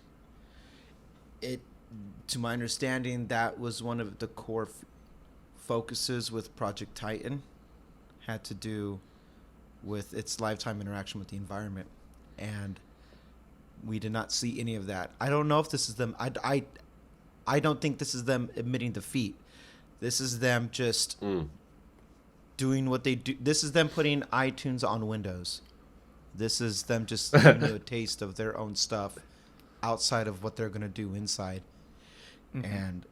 To my understanding, that was one of the core focuses with Project Titan. Had to do with its lifetime interaction with the environment, and we did not see any of that. I don't know if this is them. I don't think this is them admitting defeat. This is them just doing what they do. This is them putting iTunes on Windows. This is them just giving you a taste of their own stuff outside of what they're going to do inside. And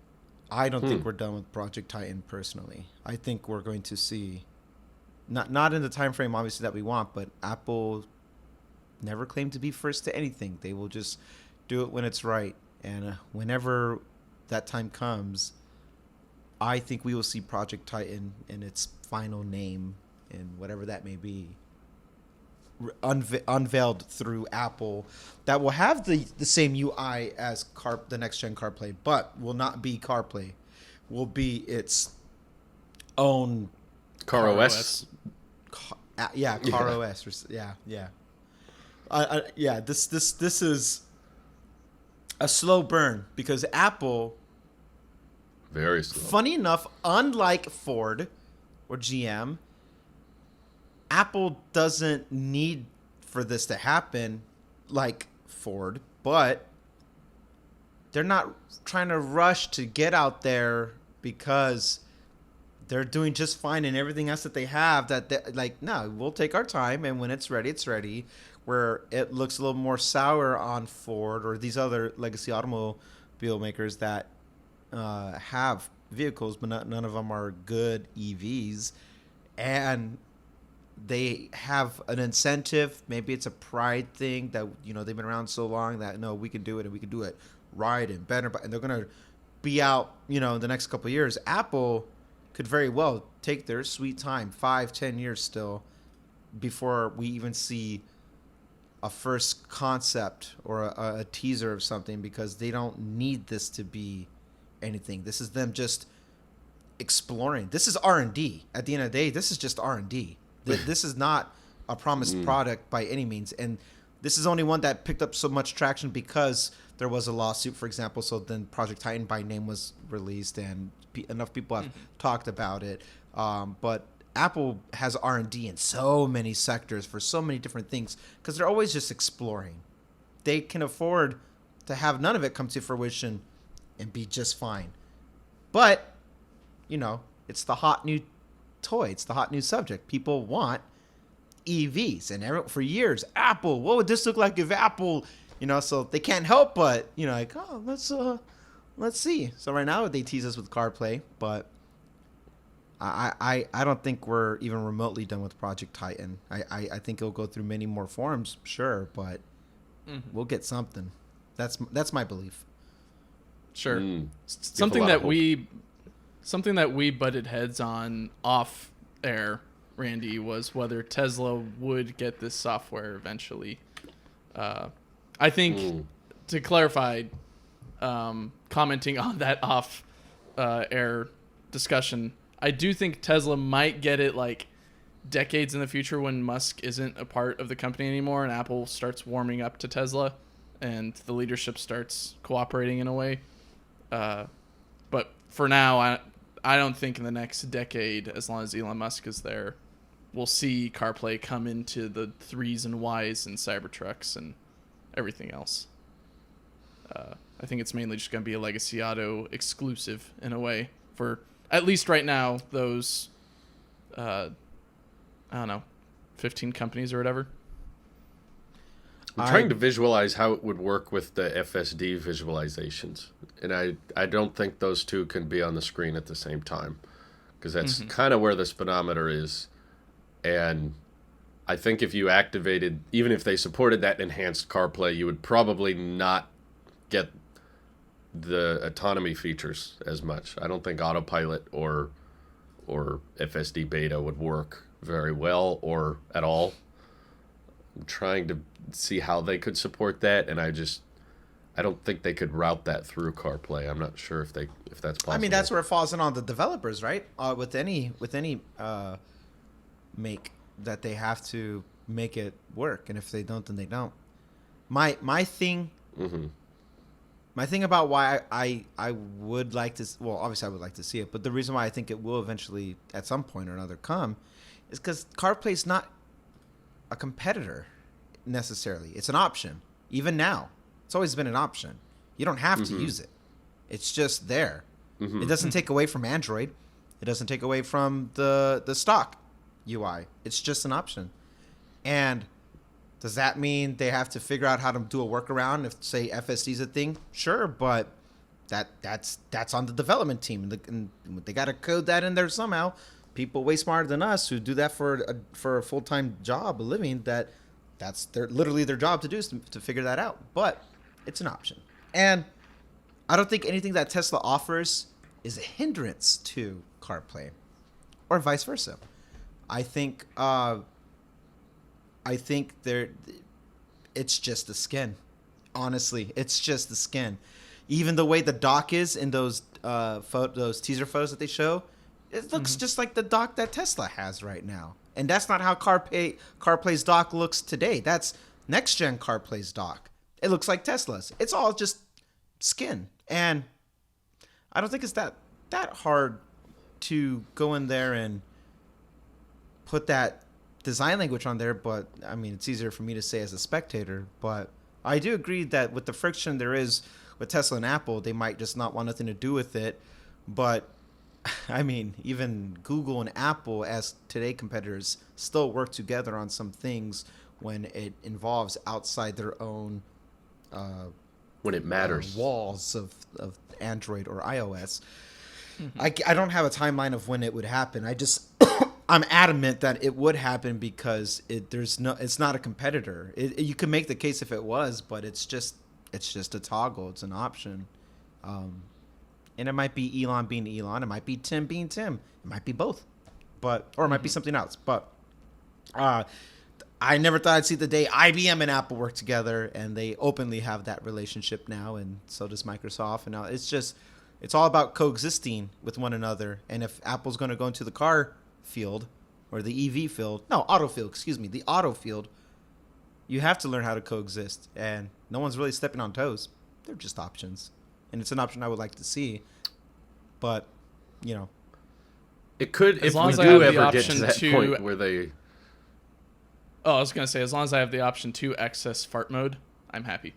I don't think we're done with Project Titan personally. I think we're going to see, not in the time frame obviously that we want, but Apple never claimed to be first to anything. They will just do it when it's right. And whenever that time comes, I think we will see Project Titan in its final name and whatever that may be unveiled through Apple, that will have the same UI as the next gen CarPlay, but will not be CarPlay. Will be its own Car OS. Car OS. This is a slow burn because Apple, very slow. Funny enough, unlike Ford or GM, Apple doesn't need for this to happen like Ford, but they're not trying to rush to get out there because they're doing just fine in everything else that they have. No, we'll take our time, and when it's ready, it's ready. Where it looks a little more sour on Ford or these other legacy automobile makers that have vehicles, but none of them are good EVs, and they have an incentive. Maybe it's a pride thing that they've been around so long that no, we can do it and we can do it right and better. And they're gonna be out, in the next couple of years. Apple could very well take their sweet time, 5-10 years still, before we even see a first concept or a teaser of something, because they don't need this to be anything. This is them just exploring. This is R&D. At the end of the day, this is just R&D. This is not a promised product by any means. And this is only one that picked up so much traction because there was a lawsuit, for example. So then Project Titan by name was released and enough people have talked about it. But Apple has R&D in so many sectors for so many different things because they're always just exploring. They can afford to have none of it come to fruition and be just fine. But, it's the hot new toy. It's the hot new subject. People want EVs. And for years, Apple, what would this look like if Apple, so they can't help but, let's see. So right now they tease us with CarPlay, but I don't think we're even remotely done with Project Titan. I think it'll go through many more forms, sure, but we'll get something. That's my belief. Sure. Something that we butted heads on off air, Randy, was whether Tesla would get this software eventually. I think to clarify, commenting on that off air discussion, I do think Tesla might get it like decades in the future when Musk isn't a part of the company anymore and Apple starts warming up to Tesla and the leadership starts cooperating in a way. But for now, I don't think in the next decade, as long as Elon Musk is there, we'll see CarPlay come into the 3s and Ys and Cybertrucks and everything else. I think it's mainly just going to be a Legacy Auto exclusive in a way for, at least right now, those, I don't know, 15 companies or whatever. I'm trying to visualize how it would work with the FSD visualizations. And I don't think those two can be on the screen at the same time. Because that's kind of where the speedometer is. And I think if you activated, even if they supported that enhanced CarPlay, you would probably not get the autonomy features as much. I don't think autopilot or FSD beta would work very well or at all. I'm trying to see how they could support that, and I don't think they could route that through CarPlay. I'm not sure if that's possible. I mean, that's where it falls in on the developers, right? With any make that they have to make it work, and if they don't, then they don't. My thing. My thing about why I would like to, well, obviously I would like to see it, but the reason why I think it will eventually, at some point or another, come, is because CarPlay is not a competitor necessarily. It's an option. Even now, it's always been an option. You don't have to use it. It's just there. It doesn't take away from Android. It doesn't take away from the stock UI. It's just an option. And does that mean they have to figure out how to do a workaround if, say, FSD is a thing? Sure, but that's on the development team, and they got to code that in there somehow. People way smarter than us who do that for a full-time job, a living, that's literally their job to do is to figure that out. But it's an option, and I don't think anything that Tesla offers is a hindrance to CarPlay, or vice versa. I think it's just the skin. Honestly, it's just the skin. Even the way the dock is in those those teaser photos that they show, it looks just like the dock that Tesla has right now. And that's not how CarPlay's dock looks today. That's next gen CarPlay's dock. It looks like Tesla's. It's all just skin. And I don't think it's that hard to go in there and put that design language on there, but I mean, it's easier for me to say as a spectator. But I do agree that with the friction there is with Tesla and Apple, they might just not want nothing to do with it. But I mean, even Google and Apple, as today competitors, still work together on some things when it involves outside their own when it matters walls of Android or iOS. I don't have a timeline of when it would happen. I'm adamant that it would happen because it's not a competitor. You could make the case if it was, but it's just a toggle. It's an option. And it might be Elon being Elon. It might be Tim being Tim. It might be both, or it might be something else. But I never thought I'd see the day IBM and Apple work together, and they openly have that relationship now, and so does Microsoft. And now it's all about coexisting with one another. And if Apple's going to go into the car field or the EV field, the auto field, you have to learn how to coexist, and no one's really stepping on toes. They're just options, and it's an option I would like to see, but It could, As if long we as I do have the ever get to option that to- point where they... Oh, I was gonna say, as long as I have the option to access fart mode, I'm happy.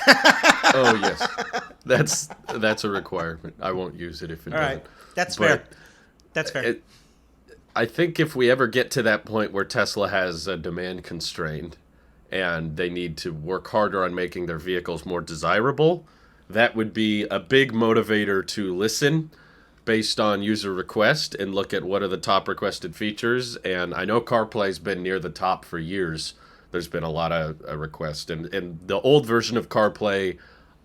Oh, yes. That's a requirement. I won't use it if it All doesn't. right, that's But fair. That's fair. I think if we ever get to that point where Tesla has a demand constraint and they need to work harder on making their vehicles more desirable, that would be a big motivator to listen based on user request and look at what are the top requested features. And I know CarPlay's been near the top for years. There's been a lot of requests. And the old version of CarPlay,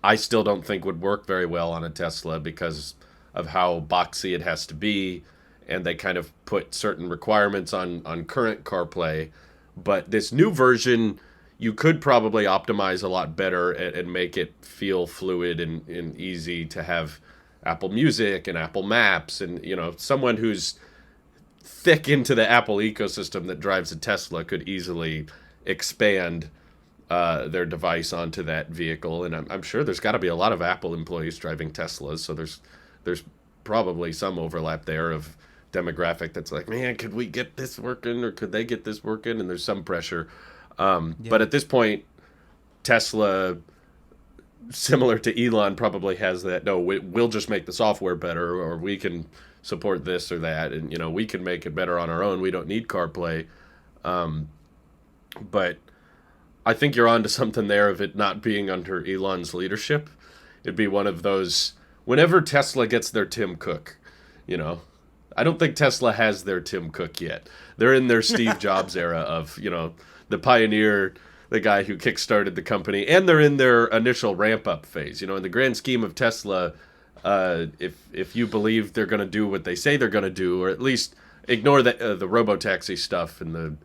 I still don't think would work very well on a Tesla because of how boxy it has to be. And they kind of put certain requirements on current CarPlay. But this new version, you could probably optimize a lot better and make it feel fluid and easy to have Apple Music and Apple Maps. And, you know, someone who's thick into the Apple ecosystem that drives a Tesla could easily expand their device onto that vehicle. And I'm sure there's got to be a lot of Apple employees driving Teslas. So there's probably some overlap there of demographic that's like, man, could we get this working or could they get this working? And there's some pressure. But at this point, Tesla, similar to Elon, probably has that, no, we'll just make the software better, or we can support this or that. And, you know, we can make it better on our own. We don't need CarPlay. But I think you're onto something there of it not being under Elon's leadership. It'd be one of those, whenever Tesla gets their Tim Cook, you know, I don't think Tesla has their Tim Cook yet. They're in their Steve Jobs era of, you know, the pioneer, the guy who kickstarted the company, and they're in their initial ramp-up phase. You know, in the grand scheme of Tesla, if you believe they're going to do what they say they're going to do, or at least ignore the robo-taxi stuff and the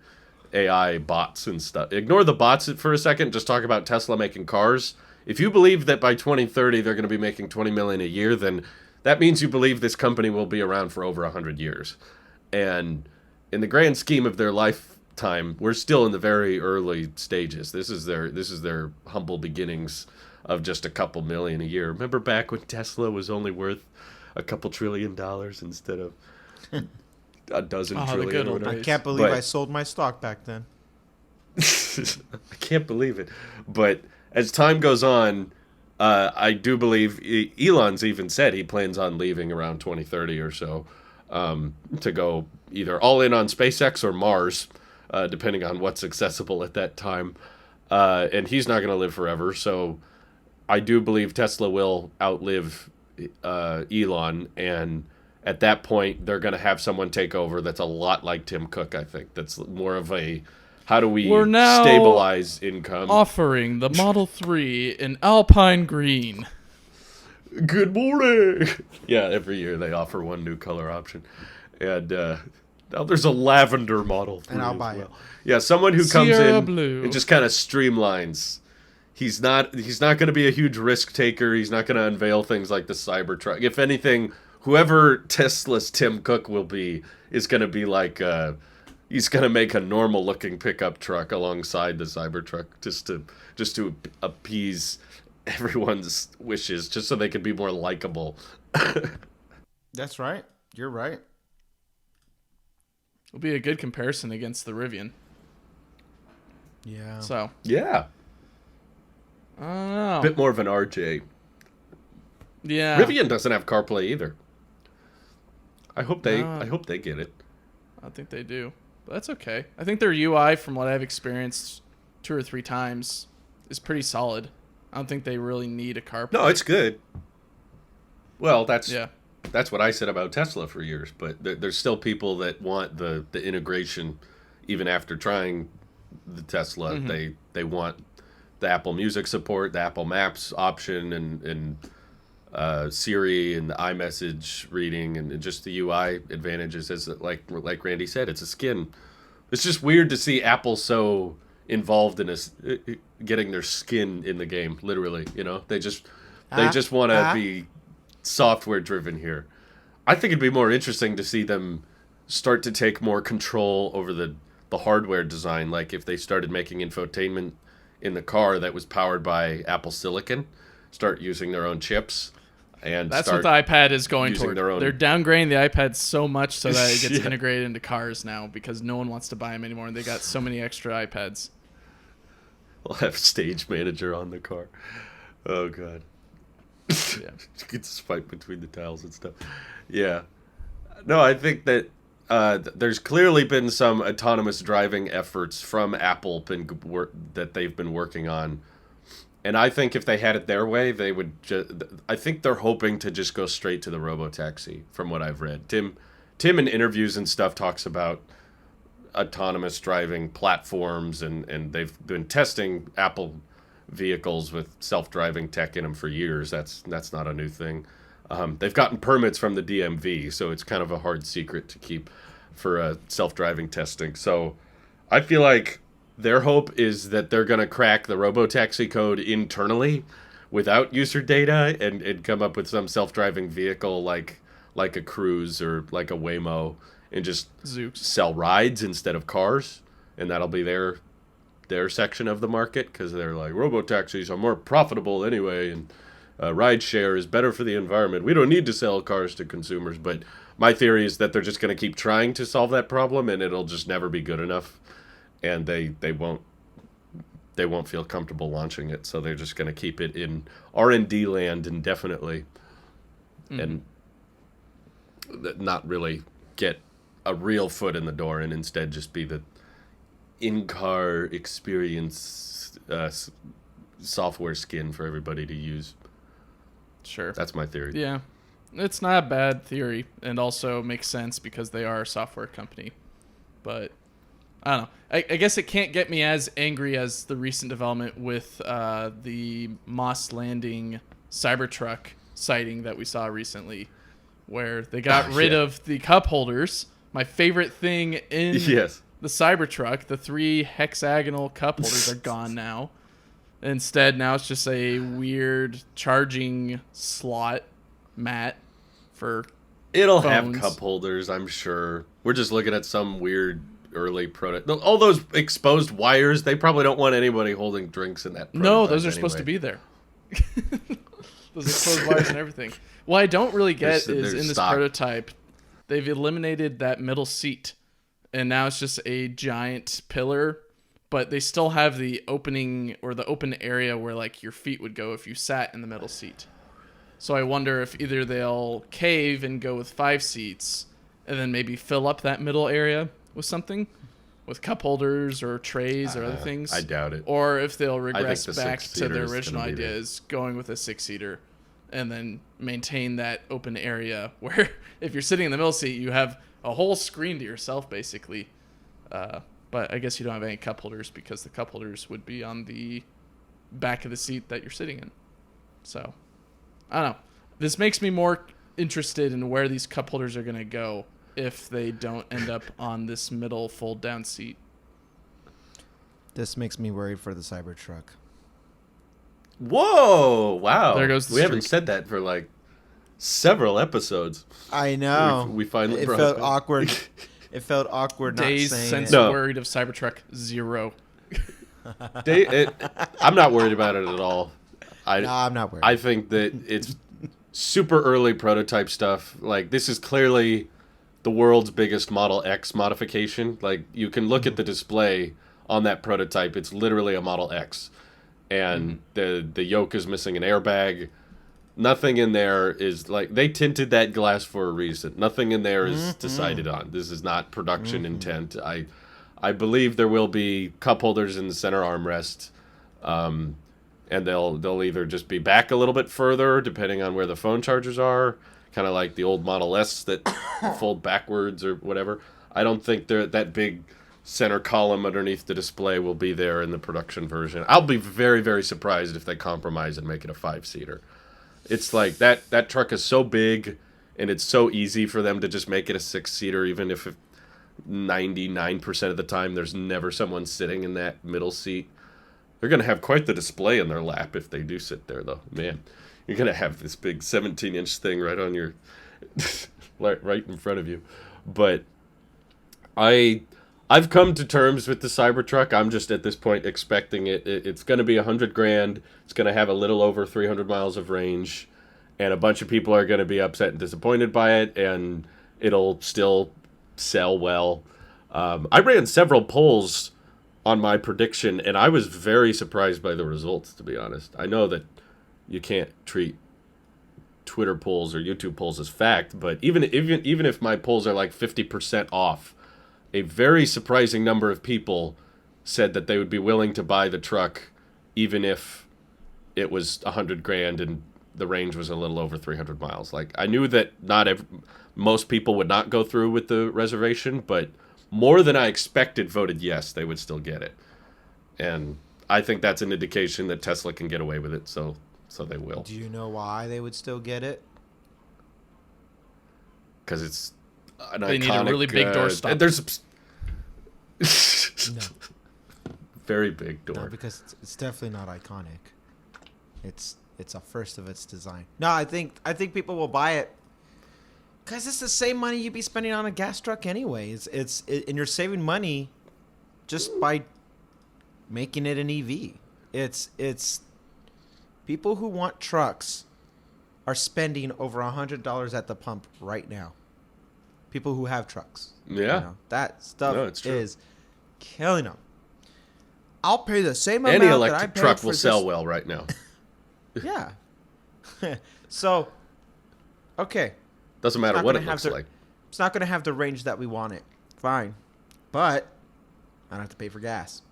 AI bots and stuff. Ignore the bots for a second. Just talk about Tesla making cars. If you believe that by 2030 they're going to be making 20 million a year, then that means you believe this company will be around for over 100 years. And in the grand scheme of their lifetime, we're still in the very early stages. This is their humble beginnings of just a couple million a year. Remember back when Tesla was only worth a couple $1 trillion instead of a dozen trillion? The good old I days. can't believe But- I sold my stock back then. I can't believe it. But as time goes on, I do believe Elon's even said he plans on leaving around 2030 or so to go either all in on SpaceX or Mars, depending on what's accessible at that time. And he's not going to live forever. So I do believe Tesla will outlive Elon. And at that point, they're going to have someone take over that's a lot like Tim Cook, I think. That's more of a, how do we We're now stabilize income? Offering the Model 3 in Alpine Green. Good morning. Yeah, every year they offer one new color option, and now there's a lavender Model 3 And I'll as buy well. it. Yeah, someone who comes Sierra in blue. and just kind of streamlines. He's not going to be a huge risk taker. He's not going to unveil things like the Cybertruck. If anything, whoever Tesla's Tim Cook will be is going to be like he's going to make a normal looking pickup truck alongside the Cybertruck just to appease everyone's wishes, just so they could be more likable. That's right. You're right. It'll be a good comparison against the Rivian. Yeah. So, Yeah, I don't know. bit more of an RJ. Yeah. Rivian doesn't have CarPlay either. I hope they get it. I think they do. But that's okay. I think their UI, from what I've experienced 2 or 3 times, is pretty solid. I don't think they really need a CarPlay. No, it's good. Well, that's Yeah. what I said about Tesla for years, but there's still people that want the integration even after trying the Tesla. Mm-hmm. They want the Apple Music support, the Apple Maps option, and Siri and the iMessage reading, and just the UI advantages. As like Randy said, it's a skin. It's just weird to see Apple so involved in getting their skin in the game. Literally, you know, they just want to be software driven here. I think it'd be more interesting to see them start to take more control over the hardware design. Like if they started making infotainment in the car that was powered by Apple Silicon, start using their own chips. and That's start what the iPad is going using toward. their own. They're downgrading the iPad so much so that it gets Yeah. integrated into cars now because no one wants to buy them anymore, and they got so many extra iPads. We'll have Stage Manager on the car. Oh god. Yeah. You get to swipe between the tiles and stuff. Yeah. No, I think that there's clearly been some autonomous driving efforts from Apple that they've been working on. And I think if they had it their way, they would I think they're hoping to just go straight to the robotaxi, from what I've read. Tim in interviews and stuff talks about autonomous driving platforms, and they've been testing Apple vehicles with self-driving tech in them for years. That's not a new thing. They've gotten permits from the DMV, so it's kind of a hard secret to keep for self-driving testing. So I feel like their hope is that they're going to crack the robotaxi code internally without user data and come up with some self-driving vehicle like a Cruise or like a Waymo and just Zooks. sell rides instead of cars. And that'll be their section of the market because they're like, robotaxis are more profitable anyway, and ride share is better for the environment. We don't need to sell cars to consumers. But my theory is that they're just going to keep trying to solve that problem, and it'll just never be good enough. And they won't feel comfortable launching it, so they're just going to keep it in R&D land indefinitely, and not really get a real foot in the door, and instead just be the in-car experience software skin for everybody to use. Sure. That's my theory. Yeah. It's not a bad theory, and also makes sense because they are a software company. But I don't know. I guess it can't get me as angry as the recent development with the Moss Landing Cybertruck sighting that we saw recently, where they got rid of the cup holders. My favorite thing in Yes. the Cybertruck, the 3 hexagonal cup holders are gone now. Instead, now it's just a weird charging slot mat for It'll phones. have cup holders, I'm sure. We're just looking at some weird early prototype. All those exposed wires, they probably don't want anybody holding drinks in that prototype. No, those are supposed to be there. Those exposed wires and everything. What I don't really get is in this prototype, they've eliminated that middle seat, and now it's just a giant pillar, but they still have the opening or the open area where like your feet would go if you sat in the middle seat. So I wonder if either they'll cave and go with 5 seats and then maybe fill up that middle area with something, with cup holders or trays or other things. I doubt it. Or if they'll regress the back to 6-seater the is original gonna be there. ideas, going with a 6-seater, and then maintain that open area where if you're sitting in the middle seat, you have a whole screen to yourself, basically. But I guess you don't have any cup holders because the cup holders would be on the back of the seat that you're sitting in. So, I don't know. This makes me more interested in where these cup holders are going to go if they don't end up on this middle fold-down seat. This makes me worried for the Cybertruck. Whoa! Wow. There goes the we haven't streak. said that for like several episodes. I know. We finally it brought felt it back. awkward. It felt awkward Days not saying since it. No. worried of Cybertruck, 0. I'm not worried about it at all. No, I'm not worried. I think that it's super early prototype stuff. Like, this is clearly the world's biggest Model X modification. Like, you can look at the display on that prototype. It's literally a Model X. And the yoke is missing an airbag. Nothing in there is like, they tinted that glass for a reason. Nothing in there is decided on. This is not production intent. I believe there will be cup holders in the center armrest. And they'll either just be back a little bit further, depending on where the phone chargers are, kind of like the old Model S that fold backwards or whatever. I don't think that big center column underneath the display will be there in the production version. I'll be very, very surprised if they compromise and make it a 5-seater. It's like that truck is so big, and it's so easy for them to just make it a 6-seater, even if 99% of the time there's never someone sitting in that middle seat. They're going to have quite the display in their lap if they do sit there, though. Man, you're going to have this big 17-inch thing right on your... right in front of you. But I've come to terms with the Cybertruck. I'm just at this point expecting it's going to be $100,000. It's going to have a little over 300 miles of range. and a bunch of people are going to be upset and disappointed by it, and it'll still sell well. I ran several polls on my prediction, and I was very surprised by the results, to be honest. I know that you can't treat Twitter polls or YouTube polls as fact, but even if my polls are like 50% off, a very surprising number of people said that they would be willing to buy the truck even if it was $100,000 and the range was a little over 300 miles. Like, I knew that most people would not go through with the reservation, but more than I expected voted yes, they would still get it. And I think that's an indication that Tesla can get away with it, so they will. Do you know why they would still get it? Because it's an They iconic, need a really big doorstop. There's No, very big door. no, because it's definitely not iconic. It's a first of its design. No, I think people will buy it because it's the same money you'd be spending on a gas truck anyway. And you're saving money just by making it an EV. It's people who want trucks are spending over $100 at the pump right now. People who have trucks. Yeah. That stuff it's true. is killing them. I'll pay the same Any amount that I electric paid truck for will this. sell well right now. Yeah. So, okay. Doesn't matter not what gonna it have looks the- like. It's not going to have the range that we want it. Fine. But I don't have to pay for gas.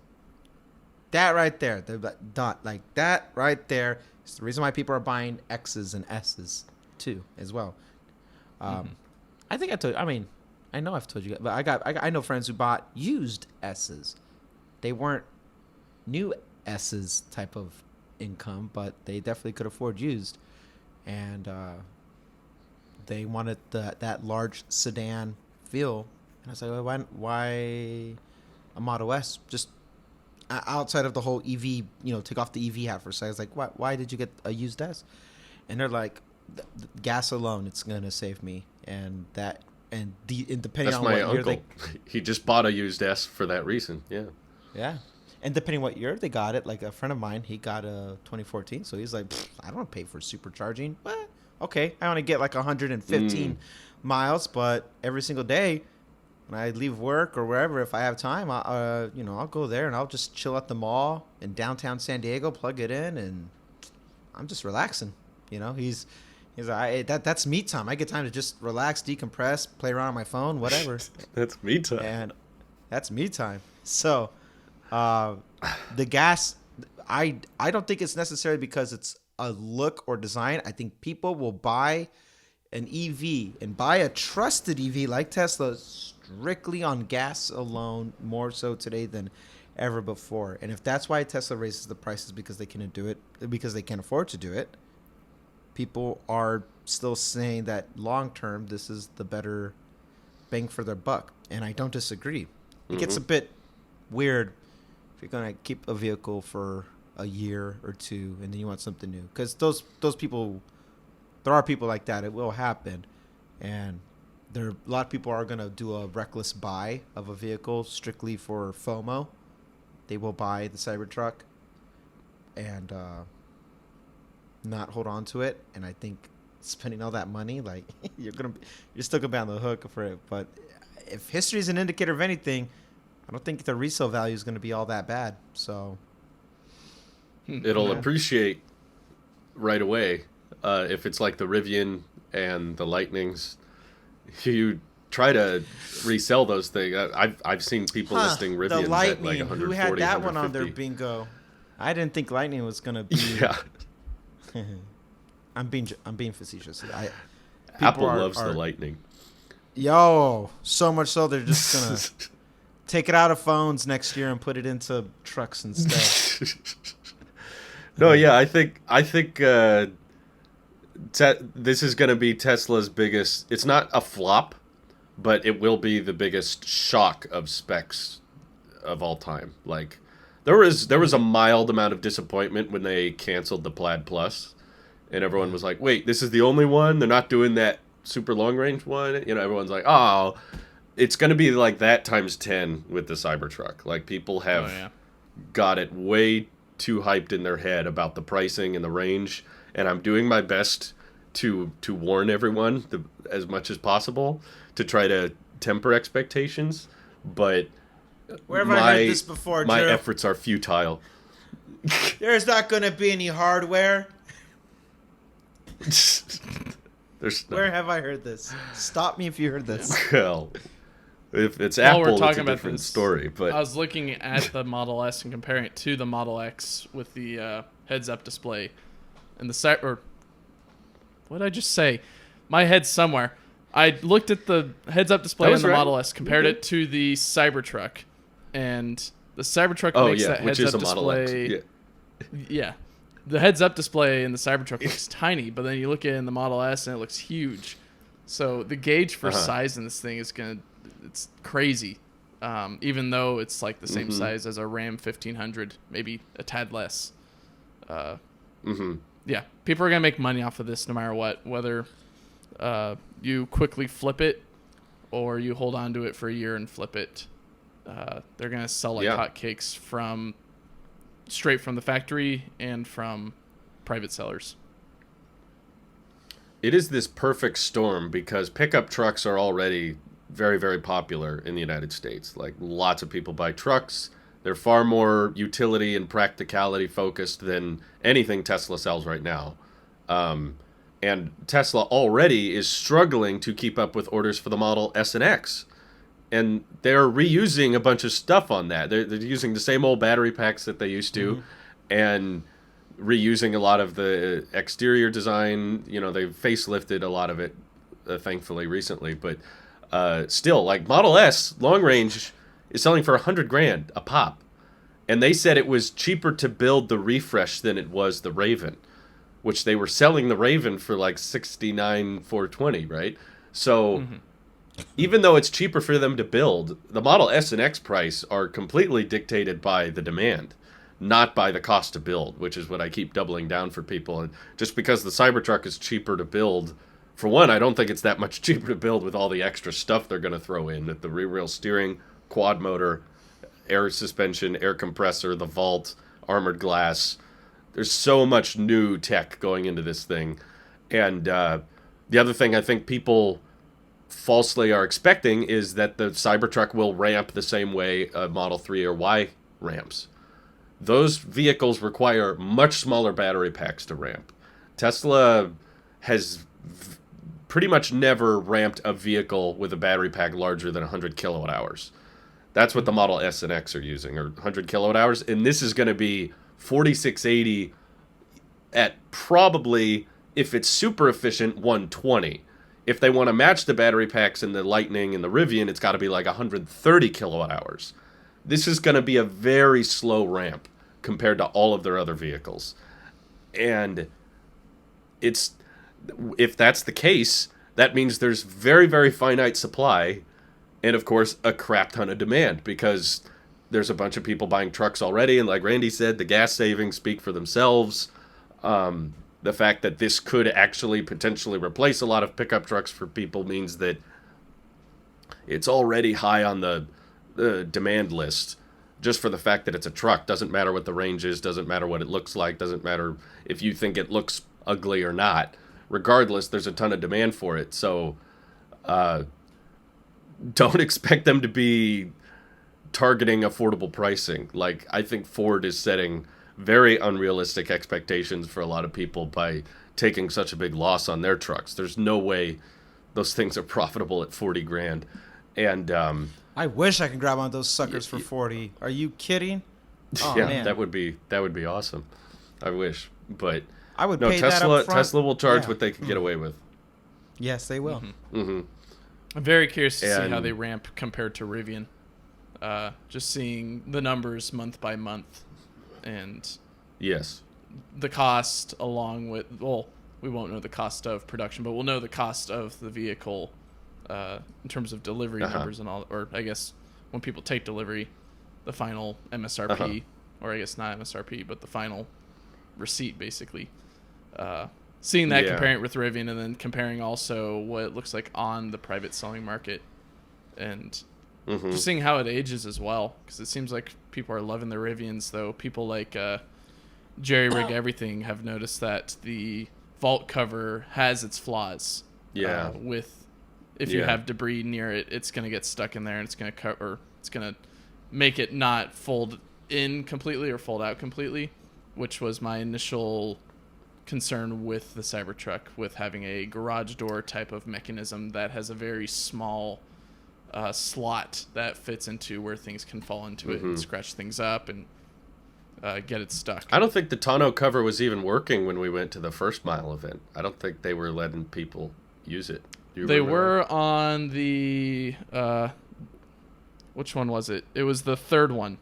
That right there, the dot, like that right there is the reason why people are buying X's and S's too, as well. I think I know I've told you, but I know friends who bought used S's. They weren't new S's type of income, but they definitely could afford used, and they wanted that large sedan feel. And I was like, well, why a Model S? Just outside of the whole EV, take off the EV hat for a second. I was like, why did you get a used S? And they're like, the gas alone, it's gonna save me, and depending That's on my what year uncle. He just bought a used S for that reason. Yeah. yeah, and depending what year they got it, like a friend of mine, he got a 2014, so he's like, I don't want to pay for supercharging. What? Okay, I want to get like 115 miles, but every single day when I leave work or wherever, if I have time, I'll go there and I'll just chill at the mall in downtown San Diego, plug it in, and I'm just relaxing. He's like, that's me time. I get time to just relax, decompress, play around on my phone, whatever. That's me time. And that's me time. So, the gas, I don't think it's necessarily because it's a look or design. I think people will buy an EV and buy a trusted EV like Tesla strictly on gas alone, more so today than ever before. And if that's why Tesla raises the prices because they can't do it, because they can't afford to do it, people are still saying that long term this is the better bang for their buck, and I don't disagree. It gets a bit weird if you're gonna keep a vehicle for a year or two and then you want something new, because those people, there are people like that. It will happen, and a lot of people are gonna do a reckless buy of a vehicle strictly for FOMO. They will buy the Cybertruck and not hold on to it, and I think spending all that money, like you're still gonna be on the hook for it. But if history is an indicator of anything, I don't think the resale value is gonna be all that bad. So It'll appreciate right away. If it's like the Rivian and the Lightnings, you try to resell those things. I've seen people listing Rivians the Lightning, at like 140, who had that one on their 150. bingo? I didn't think Lightning was gonna be. Yeah. I'm being facetious. Apple People loves the Lightning. Yo, so much so they're just gonna take it out of phones next year and put it into trucks instead. No, yeah, I think this is going to be Tesla's biggest. It's not a flop, but it will be the biggest shock of specs of all time. Like there was a mild amount of disappointment when they canceled the Plaid Plus, and everyone was like, "Wait, this is the only one? They're not doing that super long range one?" Everyone's like, "Oh, it's going to be like that times 10 with the Cybertruck." Like people have got it way too hyped in their head about the pricing and the range, and I'm doing my best to warn everyone as much as possible to try to temper expectations, but Where have I heard this before, my Drew? efforts are futile. There's not going to be any hardware. There's Where have I heard this? Stop me if you heard this. well, if it's While we're Apple, talking it's a about different this, story. But I was looking at the Model S and comparing it to the Model X with the heads-up display and the or what did I just say? My head's somewhere. I looked at the heads-up display That in was the right. Model S, compared it to the Cybertruck, and the Cybertruck makes that which is heads-up a Model X. display. Yeah. Yeah. The heads-up display in the Cybertruck looks tiny, but then you look at it in the Model S and it looks huge. So the gauge for size in this thing is it's crazy. Even though it's like the same size as a Ram 1500, maybe a tad less. Yeah, people are going to make money off of this no matter what, whether you quickly flip it or you hold on to it for a year and flip it. They're going to sell like hotcakes straight from the factory and from private sellers. It is this perfect storm because pickup trucks are already very, very popular in the United States. Like, lots of people buy trucks. They're far more utility and practicality focused than anything Tesla sells right now. And Tesla already is struggling to keep up with orders for the Model S and X. And they're reusing a bunch of stuff on that. They're using the same old battery packs that they used to, and reusing a lot of the exterior design. You know, they've facelifted a lot of it, thankfully, recently. But still, like, Model S long range is selling for $100,000 a pop, and they said it was cheaper to build the Refresh than it was the Raven, which they were selling the Raven for like $69,420, right? So even though it's cheaper for them to build, the Model S and X price are completely dictated by the demand, not by the cost to build, which is what I keep doubling down for people. And just because the Cybertruck is cheaper to build, for one, I don't think it's that much cheaper to build with all the extra stuff they're going to throw in, the rear wheel steering, quad motor, air suspension, air compressor, the vault, armored glass. There's so much new tech going into this thing. And the other thing I think people falsely are expecting is that the Cybertruck will ramp the same way a Model 3 or Y ramps. Those vehicles require much smaller battery packs to ramp. Tesla has pretty much never ramped a vehicle with a battery pack larger than 100 kilowatt hours. That's what the Model S and X are using, or 100 kilowatt hours. And this is going to be 4680 at probably, if it's super efficient, 120. If they want to match the battery packs in the Lightning and the Rivian, it's got to be like 130 kilowatt hours. This is going to be a very slow ramp compared to all of their other vehicles. And if that's the case, that means there's very, very finite supply and, of course, a crap ton of demand, because there's a bunch of people buying trucks already. And like Randy said, the gas savings speak for themselves. The fact that this could actually potentially replace a lot of pickup trucks for people means that it's already high on the demand list, just for the fact that it's a truck. Doesn't matter what the range is, doesn't matter what it looks like, doesn't matter if you think it looks ugly or not. Regardless, there's a ton of demand for it. So don't expect them to be targeting affordable pricing. Like, I think Ford is setting very unrealistic expectations for a lot of people by taking such a big loss on their trucks. There's no way those things are profitable at $40,000. And I wish I could grab on those suckers for 40. Are you kidding? Oh, yeah, man. that would be awesome. I wish, but I would no. pay that Tesla up front. Tesla will charge what they can get away with. Yes, they will. Mm-hmm. I'm very curious to see how And- they ramp compared to Rivian. Just seeing the numbers month by month, and Yes. the cost along with, well, we won't know the cost of production, but we'll know the cost of the vehicle in terms of delivery numbers and all, or I guess when people take delivery, the final MSRP, or I guess not MSRP, but the final receipt, basically. Seeing that, Yeah. comparing it with Rivian, and then comparing also what it looks like on the private selling market, and just seeing how it ages as well, because it seems like people are loving the Rivians, though people like Jerry Rig Everything have noticed that the vault cover has its flaws. Yeah. If you have debris near it, it's going to get stuck in there, and it's going to make it not fold in completely or fold out completely, which was my initial concern with the Cybertruck, with having a garage door type of mechanism that has a very small slot that fits into where things can fall into it and scratch things up and get it stuck. I don't think the tonneau cover was even working when we went to the first mile event. I don't think they were letting people use it. They were on the which one was it? It was the third one.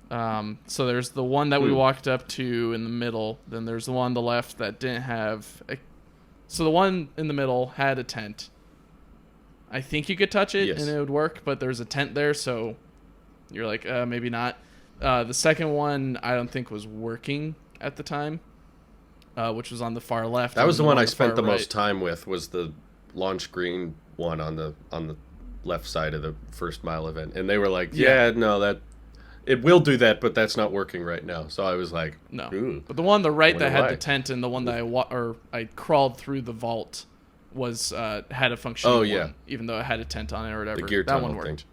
So there's the one that we walked up to in the middle. Then there's the one on the left that didn't have. So the one in the middle had a tent. I think you could touch it and it would work, but there's a tent there, so you're like, maybe not. The second one I don't think was working at the time, which was on the far left. That was the one I spent the most time with. Was the launch green one on the left side of the first mile event, and they were like, no, that it will do that, but that's not working right now. So I was like, no. Ooh, but the one on the right that had the tent and the one that I crawled through the vault was had a functioning one, even though it had a tent on it or whatever. The gear that tunnel one worked. thing.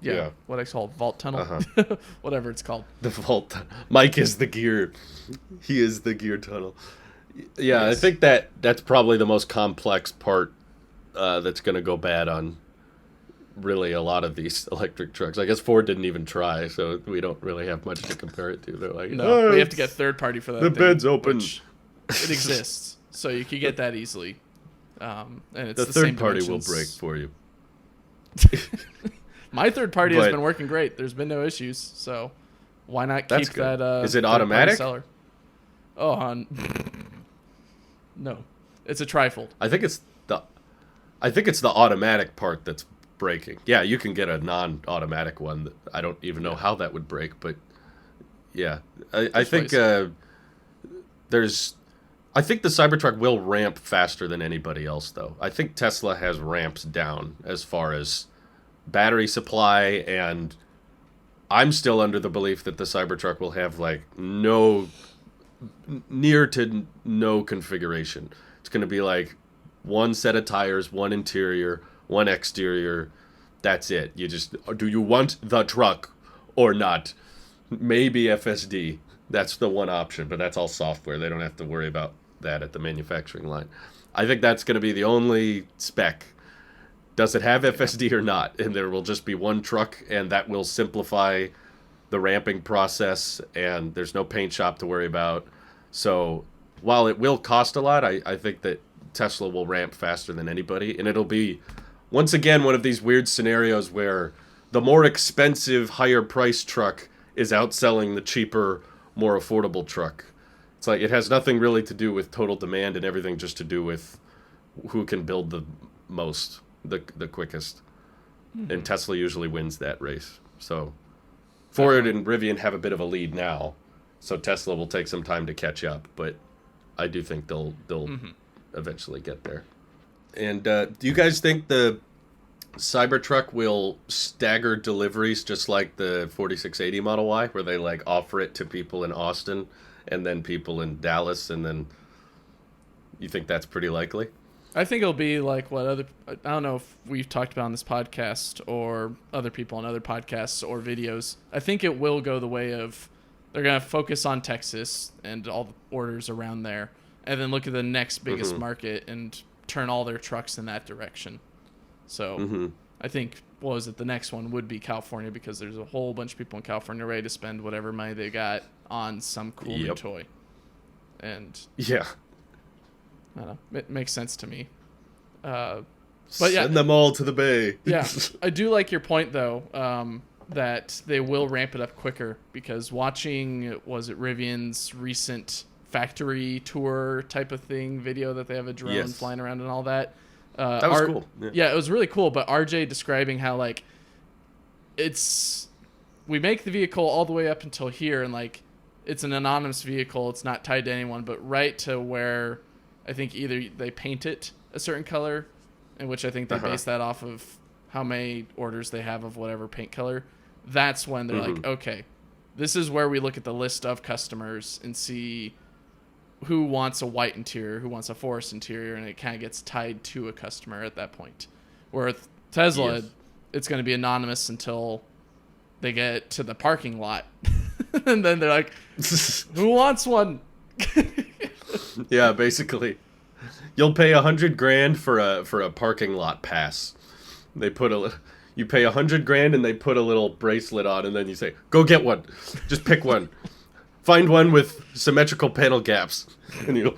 Yeah, what I call vault tunnel, whatever it's called. The vault. Mike is the gear. He is the gear tunnel. Yeah, yes. I think that's probably the most complex part that's going to go bad on really a lot of these electric trucks. I guess Ford didn't even try, so we don't really have much to compare it to. They're like, no, we have to get third party for that. The bed's open. It exists, so you can get that easily. And it's the third same party dimensions. Will break for you. My third party has been working great. There's been no issues, so why not keep that? Is it automatic? Oh, no, it's a trifold. I think it's the automatic part that's breaking. Yeah, you can get a non-automatic one. I don't even know how that would break, but yeah, I think I think the Cybertruck will ramp faster than anybody else, though. I think Tesla has ramps down as far as battery supply, and I'm still under the belief that the Cybertruck will have like near to no configuration. It's going to be like one set of tires, one interior, one exterior. That's it. You just, do you want the truck or not? Maybe FSD. That's the one option, but that's all software. They don't have to worry about that at the manufacturing line. I think that's going to be the only spec. Does it have FSD or not? And there will just be one truck, and that will simplify the ramping process, and there's no paint shop to worry about. So while it will cost a lot, I think that Tesla will ramp faster than anybody, and it'll be, once again, one of these weird scenarios where the more expensive, higher-priced truck is outselling the cheaper, more affordable truck. It's like it has nothing really to do with total demand and everything just to do with who can build the most. The quickest, and Tesla usually wins that race. So Ford and Rivian have a bit of a lead now, so Tesla will take some time to catch up, but I do think they'll eventually get there. And do you guys think the Cybertruck will stagger deliveries just like the 4680 Model Y, where they like offer it to people in Austin and then people in Dallas, and then you think that's pretty likely? I think it'll be like what I don't know if we've talked about on this podcast or other people on other podcasts or videos. I think it will go the way of they're going to focus on Texas and all the orders around there, and then look at the next biggest market and turn all their trucks in that direction. So I think, the next one would be California, because there's a whole bunch of people in California ready to spend whatever money they got on some cool new toy. And yeah. I don't know. It makes sense to me. But send them all to the Bay. Yeah, I do like your point, though, that they will ramp it up quicker, because watching, Rivian's recent factory tour type of thing video that they have a drone flying around and all that. That was cool. Yeah, it was really cool, but RJ describing how, like, we make the vehicle all the way up until here, and, like, it's an anonymous vehicle. It's not tied to anyone, but right to where I think either they paint it a certain color, in which I think they base that off of how many orders they have of whatever paint color. That's when they're like, okay, this is where we look at the list of customers and see who wants a white interior, who wants a forest interior, and it kind of gets tied to a customer at that point. Where with Tesla, Yes. it's going to be anonymous until they get to the parking lot. And then they're like, who wants one? Yeah, basically, you'll pay $100,000 for a parking lot pass. You pay $100,000 and they put a little bracelet on, and then you say, "Go get one. Just pick one. Find one with symmetrical panel gaps." And you go,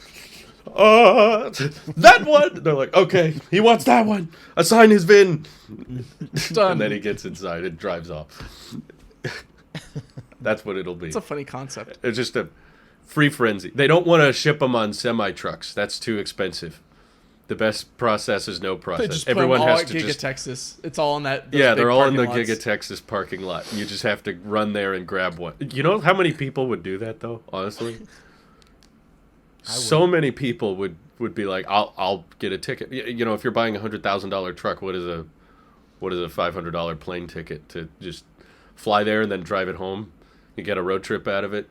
that one. They're like, "Okay, he wants that one. Assign his VIN." Done. And then he gets inside and drives off. That's what it'll be. It's a funny concept. It's just a free frenzy. They don't want to ship them on semi-trucks. That's too expensive. The best process is no They process. just Everyone put them all has at to Giga just... Texas. It's all in that. Those Yeah, big they're all in the parking lots. Giga Texas parking lot. You just have to run there and grab one. You know how many people would do that, though, honestly? So many people would be like, I'll get a ticket. You know, if you're buying a $100,000 truck, what is a $500 plane ticket to just fly there and then drive it home? You get a road trip out of it.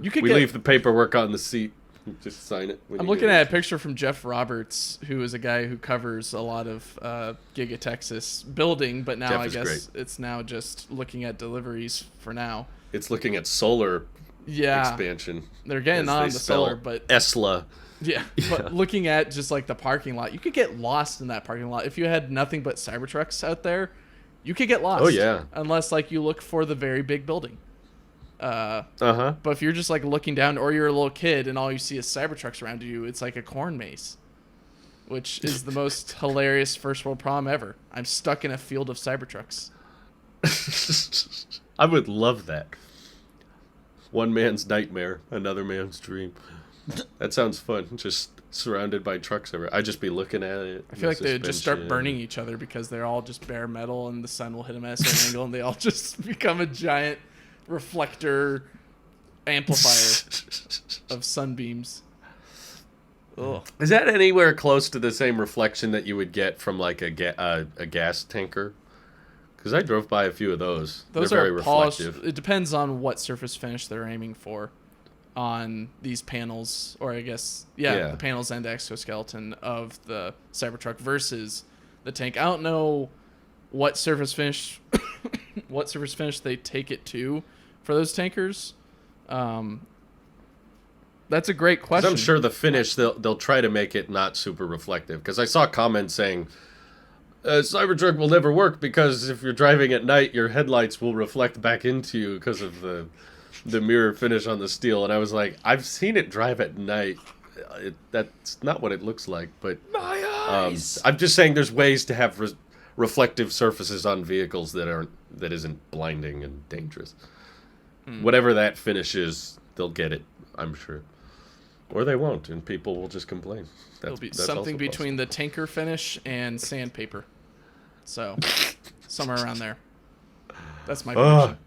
You could We get. leave the paperwork on the seat. You just sign it. when I'm you looking get at it. a picture from Jeff Roberts, who is a guy who covers a lot of Giga Texas building, but now Jeff I is guess great. it's now just looking at deliveries for now. It's looking at solar Yeah, expansion. they're getting as on they the spell solar, but Esla. yeah, but looking at just like the parking lot, you could get lost in that parking lot if you had nothing but Cybertrucks out there. You could get lost. Oh, yeah. Unless like you look for the very big building. Uh-huh. But if you're just like looking down, or you're a little kid and all you see is Cybertrucks around you, it's like a corn maze, which is the most hilarious first world problem ever. I'm stuck in a field of Cybertrucks. I would love that. One man's nightmare, another man's dream. That sounds fun. Just surrounded by trucks everywhere. I'd just be looking at it. I feel like they'd just start burning each other because they're all just bare metal and the sun will hit them at a certain angle and they all just become a giant reflector amplifier of sunbeams. Ugh. Is that anywhere close to the same reflection that you would get from like a gas tanker? Because I drove by a few of those. Those They're are very polished. reflective. It depends on what surface finish they're aiming for on these panels, or I guess, Yeah. the panels and the exoskeleton of the Cybertruck versus the tank. I don't know what surface finish, they take it to for those tankers. That's a great 'Cause question. I'm sure the finish they'll try to make it not super reflective. Because I saw comments saying Cybertruck will never work because if you're driving at night, your headlights will reflect back into you because of the mirror finish on the steel. And I was like, I've seen it drive at night. That's not what it looks like. But My eyes. I'm just saying there's ways to have reflective surfaces on vehicles that isn't blinding and dangerous. Whatever that finish is, they'll get it, I'm sure. Or they won't, and people will just complain. It'll be That's something also between the tanker finish and sandpaper. So, somewhere around there. That's my prediction.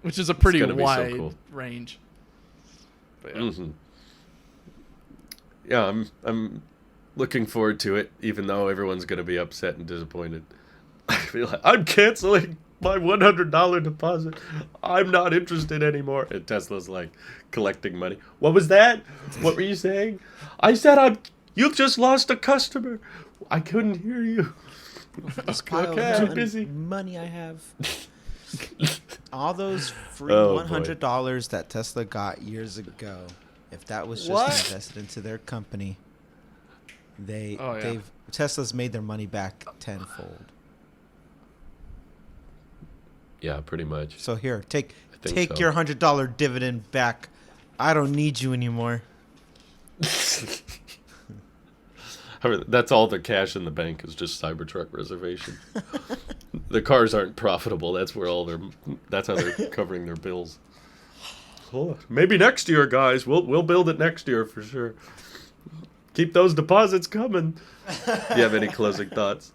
Which is a pretty gonna be so wide cool. range. But yeah. Mm-hmm. Yeah, I'm looking forward to it, even though everyone's going to be upset and disappointed. I feel like I'm canceling my $100 deposit. I'm not interested anymore. And Tesla's like collecting money. What was that? What were you saying? I said you've just lost a customer. I couldn't hear you. This pile okay, of too busy. money I have. All those free Oh, $100 that Tesla got years ago, if that was just What? invested into their company, Oh, yeah. Tesla's made their money back tenfold. Yeah, pretty much. So here, take think so. your $100 dividend back. I don't need you anymore. That's all the cash in the bank is just Cybertruck reservation. The cars aren't profitable. That's how they're covering their bills. Oh, maybe next year, guys. We'll build it next year for sure. Keep those deposits coming. Do you have any closing thoughts?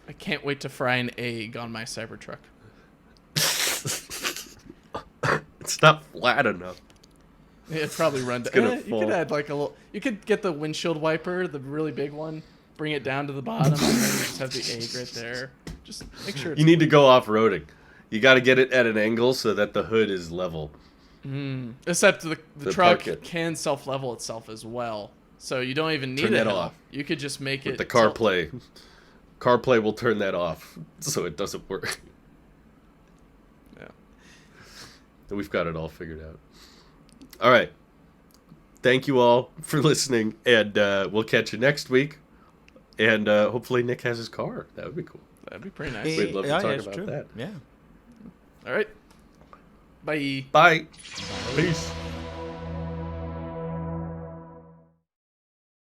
I can't wait to fry an egg on my Cybertruck. It's not flat enough. It'd probably run down. gonna You fall. could add like a little. You could get the windshield wiper, the really big one, bring it down to the bottom, and then you just have the egg right there. Just make sure it's You need to go off-roading. You got to get it at an angle so that the hood is level. Except the The truck bucket. can self-level itself as well. So you don't even need Turn a that hill. off. You could just make With it the CarPlay. CarPlay will turn that off, so it doesn't work. Yeah. We've got it all figured out. All right. Thank you all for listening, and we'll catch you next week. And hopefully Nick has his car. That would be cool. That'd be pretty nice. We'd love to talk it's about true. that. Yeah. All right. Bye. Bye. Peace.